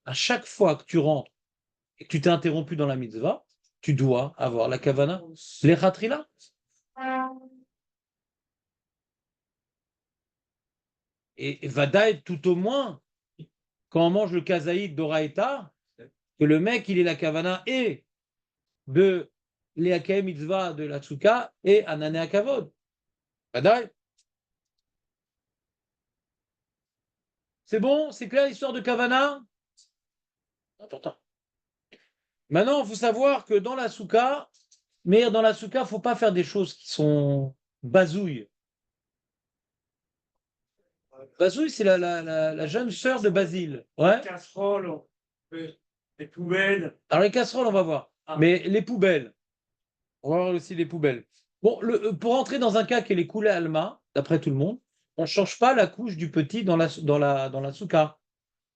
À chaque fois que tu rentres et que tu t'es interrompu dans la mitzvah, tu dois avoir la kavana, les khatrila. Et vadaï, tout au moins, quand on mange le kazaïd d'Oraïta, que le mec, il est la kavana et de l'Eakeh mitzvah de la tsuka et anane akavod. Vadaï. C'est bon? C'est clair l'histoire de kavana? Important. Maintenant, il faut savoir que dans la souka, mais dans la souka, il ne faut pas faire des choses qui sont bazouilles. Bazouille, c'est la jeune sœur de Basile. Ouais. Les casseroles, les poubelles. Alors les casseroles, on va voir. Ah. Mais les poubelles, on va voir aussi les poubelles. Bon, pour entrer dans un cas qui est les coulées alma, d'après tout le monde, on ne change pas la couche du petit dans la souka.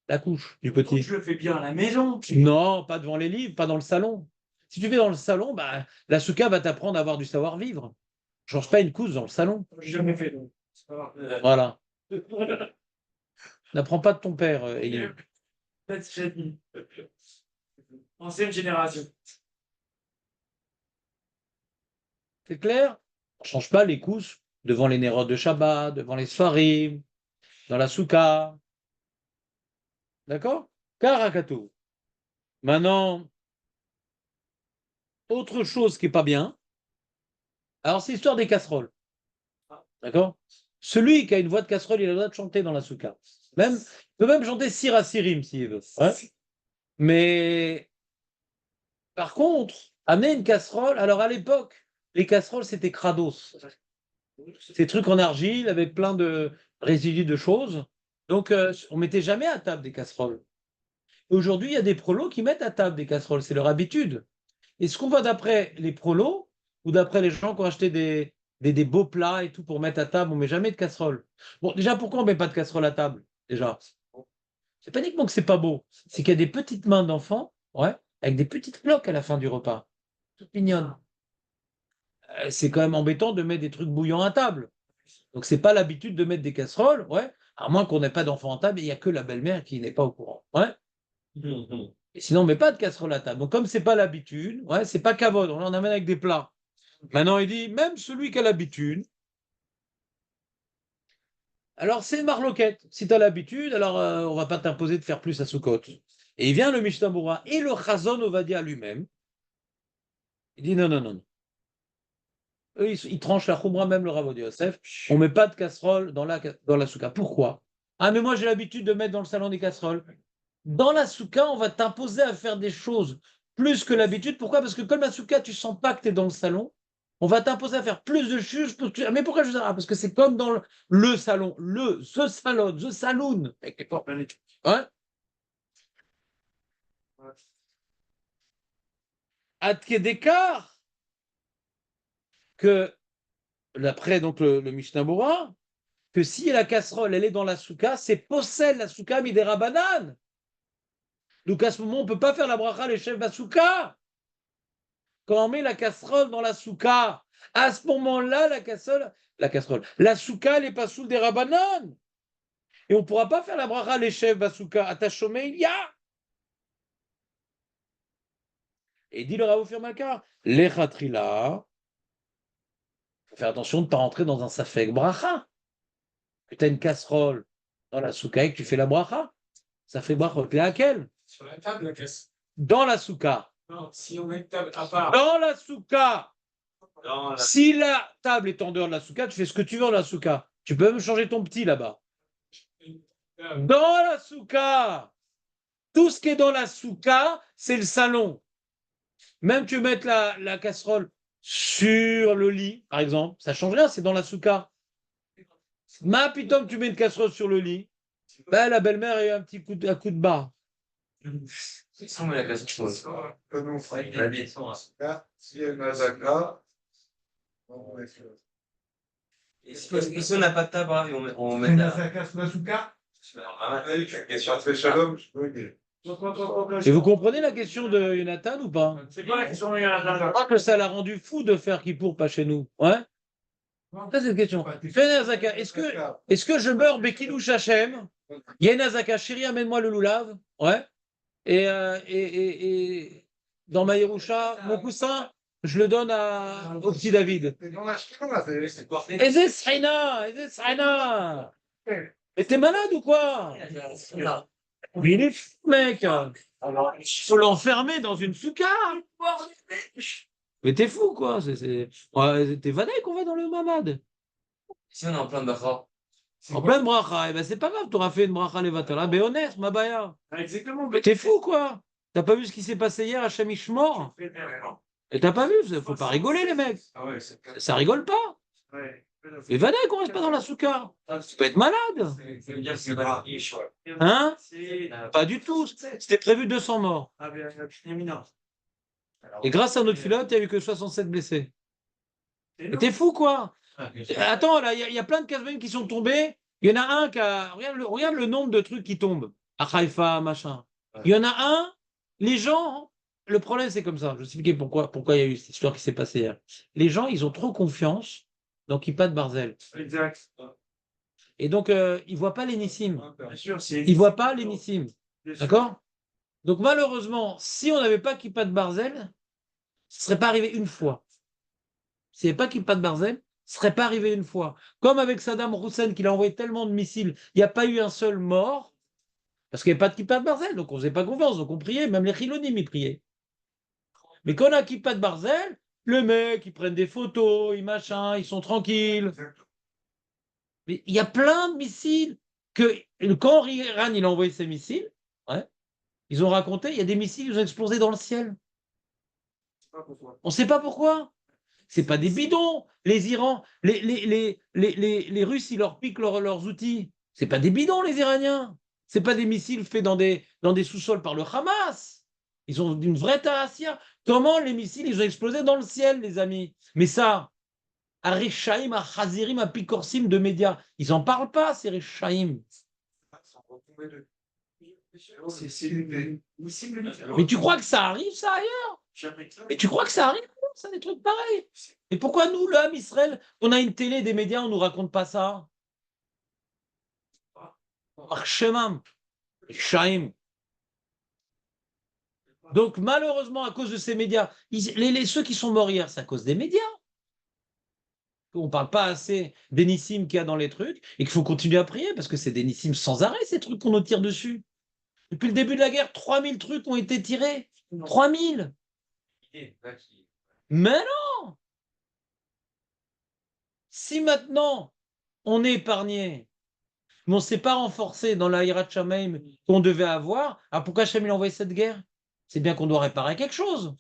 La couche du petit. Je le fais bien à la maison. Non, pas devant les livres, pas dans le salon. Si tu fais dans le salon, bah, la souka va t'apprendre à avoir du savoir-vivre. Change pas une couche dans le salon. J'ai jamais fait, donc. C'est pas grave. Voilà. N'apprends pas de ton père, Elie. Peut-être j'ai dit. Ancienne génération. C'est clair? On ne change pas les couches devant les nérodes de Shabbat, devant les soirées, dans la souka. D'accord? Karakato. Maintenant, autre chose qui n'est pas bien. Alors, c'est l'histoire des casseroles. D'accord? Celui qui a une voix de casserole, il a le droit de chanter dans la souka. Même, il peut même chanter Sira Sirim s'il veut. Ouais. Mais, par contre, amener une casserole, alors à l'époque, les casseroles, c'était crados. Ces trucs en argile avec plein de résidus de choses. Donc, on mettait jamais à table des casseroles. Aujourd'hui, il y a des prolos qui mettent à table des casseroles, c'est leur habitude. Et ce qu'on voit d'après les prolos, ou d'après les gens qui ont acheté des beaux plats et tout pour mettre à table, on ne met jamais de casserole. Bon, déjà, pourquoi on ne met pas de casserole à table? Déjà, c'est pas uniquement que c'est pas beau, c'est qu'il y a des petites mains d'enfants, ouais, avec des petites cloques à la fin du repas, toutes mignonnes. C'est quand même embêtant de mettre des trucs bouillants à table. Donc, c'est pas l'habitude de mettre des casseroles, ouais, à moins qu'on n'ait pas d'enfants à table, et il n'y a que la belle-mère qui n'est pas au courant. Ouais. Et sinon, on ne met pas de casserole à table. Donc, comme c'est pas l'habitude, ouais, c'est pas kavod, on en amène avec des plats. Maintenant, il dit, même celui qui a l'habitude, alors c'est marloquette. Si tu as l'habitude, alors on va pas t'imposer de faire plus à Sukkot. Et il vient le Mishnah Berurah et le Chazon Ovadia lui-même. Il dit non, non, non. Eux, ils tranchent la Khumra, même le Rav Ovadia Yosef. On ne met pas de casserole dans la souka. Pourquoi? Ah, mais moi j'ai l'habitude de mettre dans le salon des casseroles. Dans la souka, on va t'imposer à faire des choses plus que l'habitude. Pourquoi? Parce que comme la souka, tu sens pas que tu es dans le salon, on va t'imposer à faire plus de choses. Mais pourquoi je dis ça? Parce que c'est comme dans le salon, the salon, the saloon. Hein? À d'écart que, d'après donc le Mishnah Berurah, que si la casserole, elle est dans la souka, c'est possède la souka midera banane. Donc à ce moment, on ne peut pas faire la bracha les chefs basouka. Quand on met la casserole dans la souka, à ce moment-là, la souka, elle n'est pas sous des rabanan. Et on ne pourra pas faire la bracha les chefs basouka. À ta chômée, il y a. Et dit le Rav Ophir Malka, les chatrila, il faut faire attention de ne pas rentrer dans un safek bracha. Que tu as une casserole dans la souka et que tu fais la bracha. Ça fait bracha. T'es à quelle? Sur la table, la caisse. Dans la souka. Non, si on met une table à part. Dans la souka. Dans la... Si la table est en dehors de la souka, tu fais ce que tu veux dans la souka. Tu peux même changer ton petit là-bas. Dans la souka. Tout ce qui est dans la souka, c'est le salon. Même tu mets la casserole sur le lit, par exemple, ça change rien, c'est dans la souka. Ma pitom, tu mets une casserole sur le lit, ben, la belle-mère a eu un coup de barre. Si on met la casserole. Comme on Ouais, fait. il a bien son, hein. Là, si elle n'a pas Et si on n'a pas de table, hein, on met la la. Mazaka Masuka, Ah, question de Shalom, je peux dire. Et vous comprenez la question de Jonathan ou pas? C'est quoi la question, il y en a Je crois que ça l'a rendu fou de faire Kippour pas chez nous. Ouais. Ça, c'est une question. Fais Nazaka. Est-ce que je meurs Bekilouch Hachem? Il y a une Nazaka. Chérie, amène-moi le loulav. Ouais. Et dans ma Yerusha, mon coussin, je le donne au petit David. Eze Sraina, Eze Sraina. Mais t'es malade ou quoi? Mais il est fou, mec. Il faut l'enfermer dans une souka. Mais t'es fou, quoi. Ouais, t'es vané qu'on va dans le mamad. Si on est en plein bracha. En pleine bracha. Eh ben, c'est pas grave, t'auras fait une bracha levatala. Mais honnête, ma baya. Exactement. Mais t'es fou, quoi. T'as pas vu ce qui s'est passé hier à Chamishmor? Et t'as pas vu? Faut pas rigoler, les mecs. Ça rigole pas. Mais vané qu'on reste pas dans la souka. Tu peux être malade. Hein? Pas du tout. C'était prévu 200 morts. Et grâce à notre pilote, il n'y a eu que 67 blessés. Mais t'es fou, quoi. Attends, là, il y a plein de Kazbin qui sont tombés. Il y en a un qui a. Regarde le nombre de trucs qui tombent. À Haïfa, machin. Il y en a un. Les gens. Le problème, c'est comme ça. Je vais expliquer pourquoi il y a eu cette histoire qui s'est passée hier. Les gens, ils ont trop confiance dans Kippa de Barzel. Exact. Et donc, ils ne voient pas les Nissim. Bien sûr, Ils ne voient pas les Nissim. D'accord? Donc, malheureusement, si on n'avait pas Kippa de Barzel, ce ne serait pas arrivé une fois. S'il n'y avait pas Kippa de Barzel, ce ne serait pas arrivé une fois. Comme avec Saddam Hussein, qu'il a envoyé tellement de missiles, il n'y a pas eu un seul mort, parce qu'il n'y avait pas de Kippa de Barzel, donc on ne faisait pas confiance, donc on priait, même les Chilonim, ils priaient. Mais quand on a Kippa de Barzel, le mec, ils prennent des photos, ils machin, ils sont tranquilles. Mais il y a plein de missiles que, quand Iran il a envoyé ses missiles, ouais, ils ont raconté, il y a des missiles qui ont explosé dans le ciel. On ne sait pas pourquoi. C'est pas des bidons. Les Russes, ils leur piquent leurs outils. C'est pas des bidons, les Iraniens. C'est pas des missiles faits dans des sous-sols par le Hamas. Ils ont une vraie tarassia. Comment les missiles, ils ont explosé dans le ciel, les amis? Mais ça, à Rechaim, à Chazirim, à Pikorsim de médias, ils n'en parlent pas, ces Rechaim. Mais tu crois que ça arrive, ça, ailleurs? Mais tu crois que ça arrive, ça, des trucs pareils? Et pourquoi nous, l'homme Israël, on a une télé, des médias, on ne nous raconte pas ça? Marchemam, Shaim. Donc, malheureusement, à cause de ces médias, ceux qui sont morts hier, c'est à cause des médias. On ne parle pas assez des nissim qu'il y a dans les trucs et qu'il faut continuer à prier parce que c'est des nissim sans arrêt, ces trucs qu'on nous tire dessus. Depuis le début de la guerre, 3000 trucs ont été tirés. 3000. Mais non! Si maintenant on est épargné, mais on ne s'est pas renforcé dans la Hirat Shamaim qu'on devait avoir, alors pourquoi Hachem il a envoyé cette guerre? C'est bien qu'on doit réparer quelque chose.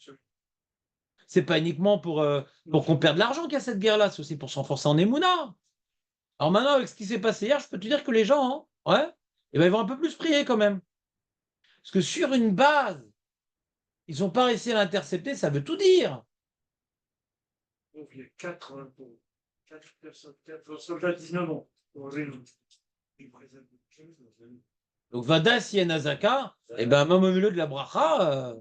C'est pas uniquement pour qu'on perde de l'argent qu'il y a cette guerre-là, c'est aussi pour se renforcer en Emouna. Alors maintenant, avec ce qui s'est passé hier, je peux te dire que les gens, hein, ouais, eh ben, ils vont un peu plus prier quand même. Parce que sur une base, ils n'ont pas réussi à l'intercepter, ça veut tout dire. Donc, il y a 4 personnes, 4 soldats, 19 ans. Donc Vadas Yenazaka, et ben même au milieu de la bracha.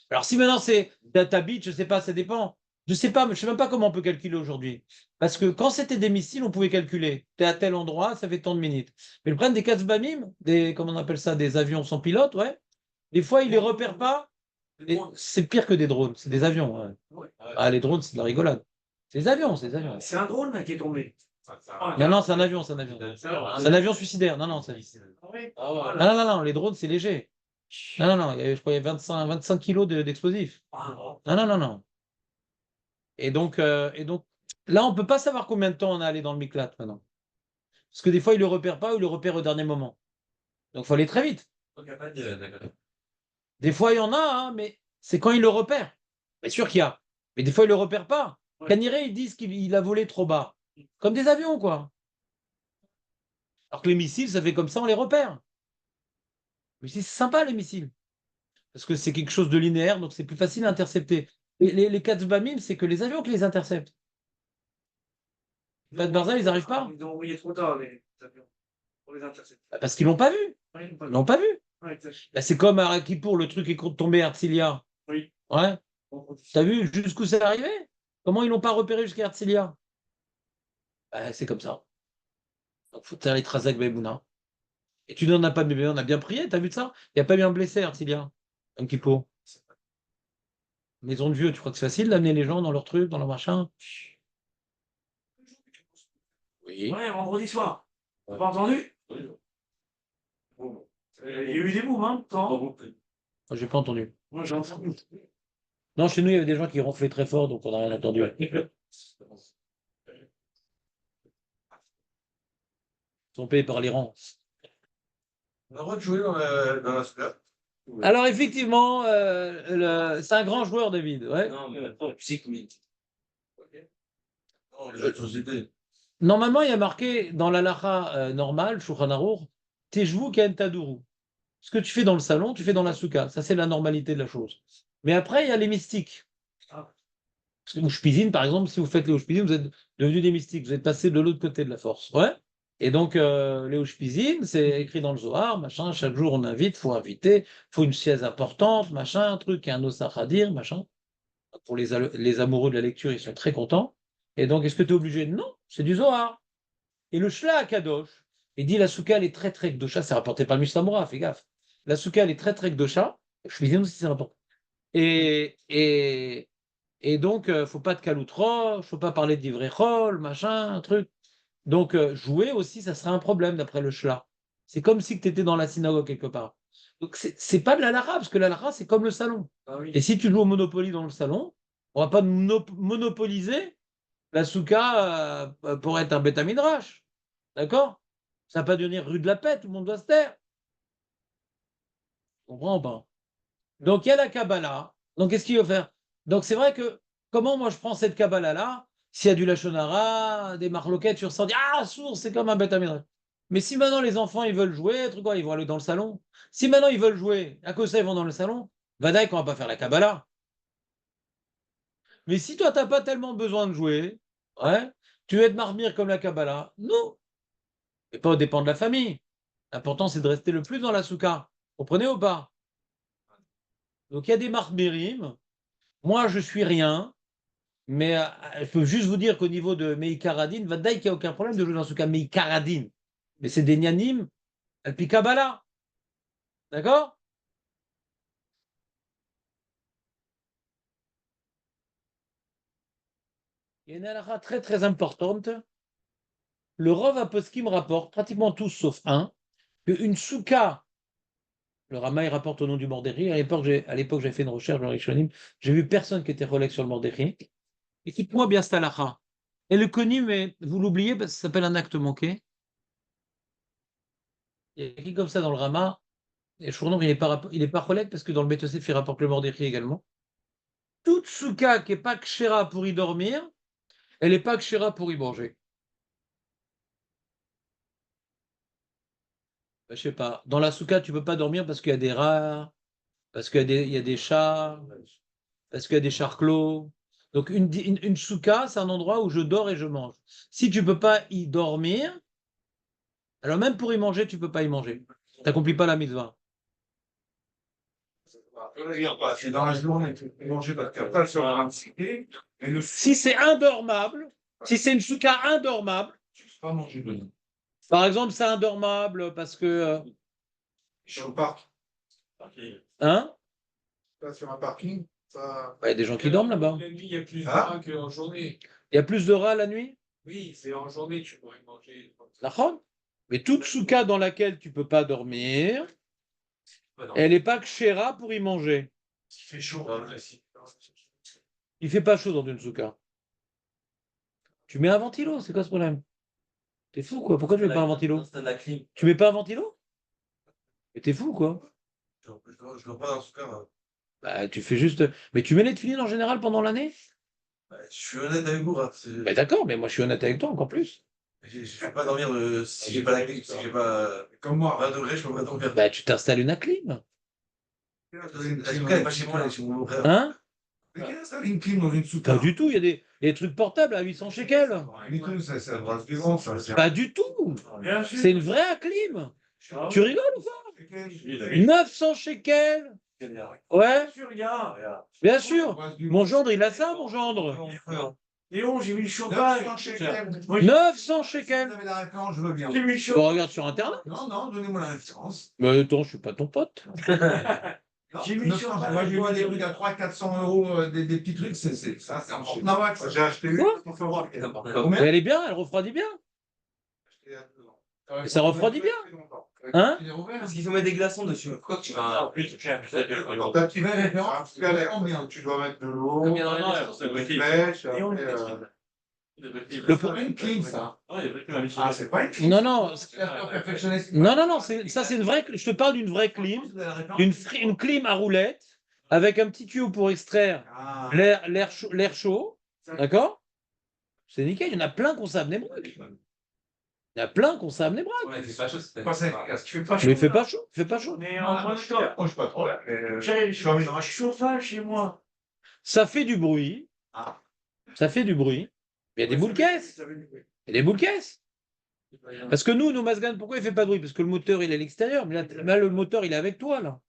Alors si maintenant c'est Databit, je sais pas, ça dépend. Je sais pas, mais je sais même pas comment on peut calculer aujourd'hui. Parce que quand c'était des missiles, on pouvait calculer. Tu es à tel endroit, ça fait tant de minutes. Mais le problème des Katzbamim, comment on appelle ça, des avions sans pilote, ouais. Des fois, ils les repèrent pas. C'est pire que des drones, c'est des avions. Ouais. Ah, les drones, c'est de la rigolade. C'est des avions, c'est des avions. C'est un drone là, qui est tombé. Non, c'est un avion, c'est un avion. C'est un avion suicidaire. Non, non, non, les drones, c'est léger. Non, je crois qu'il y a 25 kilos d'explosifs. Non. Et donc, là, on ne peut pas savoir combien de temps on a allé dans le Miklat maintenant. Parce que des fois, ils ne le repèrent pas ou ils le repèrent au dernier moment. Donc, il faut aller très vite. Des fois, il y en a, hein, mais c'est quand ils le repèrent. Bien sûr qu'il y a. Mais des fois, ils ne le repèrent pas. Caniré, ils disent qu'il a volé trop bas. Comme des avions, quoi. Alors que les missiles, ça fait comme ça, on les repère. Mais c'est sympa, les missiles. Parce que c'est quelque chose de linéaire, donc c'est plus facile à intercepter. Et les Katzbamim, c'est que les avions qui les interceptent. Pas de Barzal, ils n'arrivent pas. Ils ont envoyé trop tard les avions pour les intercepter. Parce qu'ils l'ont pas vu. Ils Ils l'ont pas vu. C'est comme à Kippour, le truc est tombé à Herzliya. Oui. Ouais. T'as vu jusqu'où c'est arrivé? Comment ils l'ont pas repéré jusqu'à Herzliya? Bah, c'est comme ça. Donc, faut faire les Trazak Bebouna. Et tu n'en as pas bébé, on a bien prié, t'as vu de ça? Il n'y a pas eu un blessé, Artilia. Un Kippo. Maison de vieux, tu crois que c'est facile d'amener les gens dans leur truc, dans leur machin? Oui. Ouais, vendredi soir. T'as Ouais. pas entendu? Il y a eu des mouvements, de temps. Moi, j'ai pas entendu. Moi, j'ai entendu. Non, chez nous, il y avait des gens qui ronflaient très fort, donc on n'a rien entendu. Ils sont payés par l'Iran. On a le droit de jouer dans la souka. Alors, effectivement, c'est un grand joueur, David. Ouais. Non, mais pas psychique. Non, les jeux de société. Normalement, il y a marqué dans l'alaha normale, Shulchan Aruch, Tejvu ken taduru. Ce que tu fais dans le salon, tu fais dans la souka. Ça, c'est la normalité de la chose. Mais après, il y a les mystiques. Ah. Parce que Ushpizin, par exemple, si vous faites les Ushpizin, vous êtes devenus des mystiques. Vous êtes passé de l'autre côté de la force. Ouais. Et donc, les Ushpizin, c'est écrit dans le Zohar, machin. Chaque jour, on invite, faut inviter, faut une sieste importante, machin, un truc, un osach à dire, machin. Pour les amoureux de la lecture, ils sont très contents. Et donc, est-ce que tu es obligé? Non, c'est du Zohar. Et le Shla Kadosh, il dit la souka, elle est très très kdosha, c'est rapporté par le Mishnah, fais gaffe. La souka, elle est très très kdosha. Je suis aussi, c'est rapporté. Et donc, faut pas de kaloutroche, faut pas parler d'ivréchol, machin, un truc. Donc, jouer aussi, ça serait un problème d'après le Shla. C'est comme si tu étais dans la synagogue quelque part. Donc, c'est pas de la lara, parce que la lara, c'est comme le salon. Ah oui. Et si tu joues au Monopoly dans le salon, on va pas monopoliser la souka pour être un bêta midrash. D'accord? Ça va pas devenir rue de la paix, tout le monde doit se taire. Tu comprends ou pas? Donc, il y a la Kabbalah. Donc, qu'est-ce qu'il veut faire? Donc, c'est vrai que, comment moi je prends cette Kabbalah-là, s'il y a du Lachonara, des marloquettes sur ça, on dit, ah, sourd, c'est comme un bête à. Mais si maintenant les enfants, ils veulent jouer, truc quoi, ils vont aller dans le salon. Si maintenant ils veulent jouer, à cause de ça, ils vont dans le salon, Vadaï qu'on va pas faire la Kabbalah. Mais si toi, tu n'as pas tellement besoin de jouer, ouais, tu veux être marmire comme la Kabbalah, non. Et pas au dépend de la famille. L'important, c'est de rester le plus dans la souka. Comprenez ou pas? Donc, il y a des marmirim. Moi, je suis rien. Mais je peux juste vous dire qu'au niveau de Meikaradin, Vadaï, qu'il n'y a aucun problème de jouer dans ce cas Meikaradin. Mais c'est des Nyanim, Alpi Kabbalah. D'accord? Il y a une halakha très très importante. Le Rav Aposkim rapporte, pratiquement tous sauf un, qu'une souka, le Rama il rapporte au nom du Mordéchi. À l'époque, j'avais fait une recherche dans Rishonim, j'ai vu personne qui était relègue sur le Mordéchi. Écoute-moi bien cette halakha. Et le connu, mais vous l'oubliez parce que ça s'appelle un acte manqué. Il y a écrit comme ça dans le Rama. Et Chournom, il est pas relègue parce que dans le Beth Yosef, il rapporte le Mordéchi également. Toute souka qui n'est pas kshera pour y dormir, elle n'est pas kshera pour y manger. Ben, je sais pas. Dans la souka, tu ne peux pas dormir parce qu'il y a des rats, parce il y a des chats, parce qu'il y a des charclos. Donc une souka, c'est un endroit où je dors et je mange. Si tu ne peux pas y dormir, alors même pour y manger, tu ne peux pas y manger. Tu n'accomplis pas la mitzvah. C'est dans la journée, tu peux manger parce qu'après, sur la cité, et le Si c'est indormable, si c'est une souka indormable, tu peux pas manger dedans. par exemple, c'est indormable parce que. Je suis au parc, Hein? pas sur un parking, ça. Il y a des gens qui dorment là-bas. La nuit, il y a plus de Ah. rats qu'en journée. Il y a plus de rats la nuit? Oui, c'est en journée que tu pourrais manger. D'accord? Mais toute souka dans laquelle tu ne peux pas dormir, elle n'est pas kshera pour y manger. Il fait chaud. Il ne fait pas chaud dans une souka. Tu mets un ventilo, c'est quoi ce problème? T'es fou quoi? Pourquoi tu mets pas un ventilo? C'est la clim. Tu mets pas un ventilo? Mais t'es fou quoi? Je dors pas dans ce cas. Bah, tu fais juste. Mais tu mets les tefilines en général pendant l'année? Je suis honnête avec vous, hein, Bah, d'accord, mais moi je suis honnête avec toi encore plus. je ne peux pas dormir si j'ai pas la clim, si j'ai pas Comme moi. 20 degrés, je peux pas dormir. Bah, tu t'installes une acclim. La souka n'est pas chez moi, elle est chez mon frère. Hein? Mais qu'est-ce que ça, une clim dans une souka? Pas du tout, il y a des trucs portables à 800 shekels. Du tout, ça va se vivant, ça. Pas du tout. Bien sûr. C'est une vraie acclim. Ah Tu oui. rigoles ou pas? C'est 900 shekels. Ouais, Bien sûr, il y a. bien sûr. Mon gendre, il a ça, mon gendre. Léon, j'ai mis le chauffage. 900 shekels. Moi, 900 Si shekels. vous avez la référence, je veux bien. j'ai mis le Bon, chauffage. regarde sur Internet. Non, donnez-moi la référence. Mais attends, je suis pas ton pote. Non, J'ai mis 900, sur- moi, j'ai vu des trucs à 300-400 euros, des petits trucs, ça, c'est un porte-navax. J'ai acheté une Quoi pour faire voir. Mais elle est bien, elle refroidit bien. Et ça refroidit bien. Hein? Il est ouvert. Parce qu'il faut mettre des glaçons dessus. Pourquoi que tu vas. Ta petite référence, c'est vraiment bien. Tu dois mettre de l'eau, Combien dans la une flèche, Léon, après, Le C'est pas une clim, ça. Ah, Ah, c'est pas une clim. Non, Perfectionniste. non, ça c'est une vraie. Je te parle d'une vraie clim, une clim à roulette avec un petit tuyau pour extraire Ah. l'air chaud, d'accord? C'est nickel. Il y en a plein qu'on sait à Bnebrak. Il y en a plein qu'on sait à Bnebrak. Ouais, c'est pas chaud, c'est Pas ça, efficace. Tu fais pas Mais chaud. il fait pas chaud, il fait pas chaud. Mais en même temps, Moi, je suis pas trop là. Mais, j'ai un chauffage chez moi. Ça fait du bruit. Ah. Ça fait du bruit. Il y a des boules caisses. Il y a des boules caisses. Parce que nous, nos Mazgan, pourquoi il fait pas de bruit? Parce que le moteur, il est à l'extérieur. Mais là, le moteur, il est avec toi, là.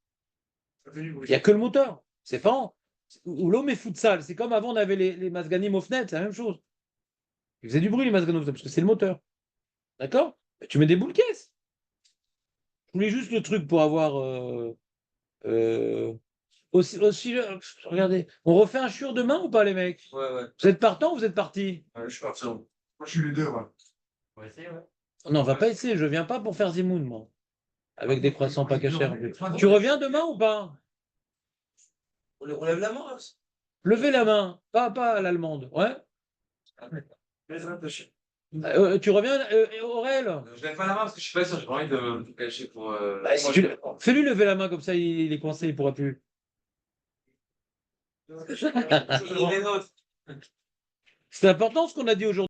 Il n'y a que le moteur. C'est pas. Ou l'homme est futsal. C'est comme avant, on avait les Mazganim aux fenêtres. C'est la même chose. Ils faisaient du bruit, les Mazganim aux fenêtres, parce que c'est le moteur. D'accord? Tu mets des boules caisses. Je voulais juste le truc pour avoir. Aussi, regardez. On refait un chur demain ou pas, les mecs? Ouais. Vous êtes partants ou vous êtes partis? je suis parti. moi, je suis les deux, ouais. On va essayer, ouais. Non, on va pas essayer. Je viens pas pour faire Zimoun, moi. Avec des croissants pas cachers. Tu reviens demain ou pas? On lève la main, là. Levez la main. Pas à l'allemande. Ouais. Tu reviens, Aurel? Je lève pas la main parce que je suis pas sûr, j'ai pas envie de me cacher pour. Bah, fais-lui lever la main, comme ça il est coincé, il pourra plus. Il est nôtre. C'est important ce qu'on a dit aujourd'hui.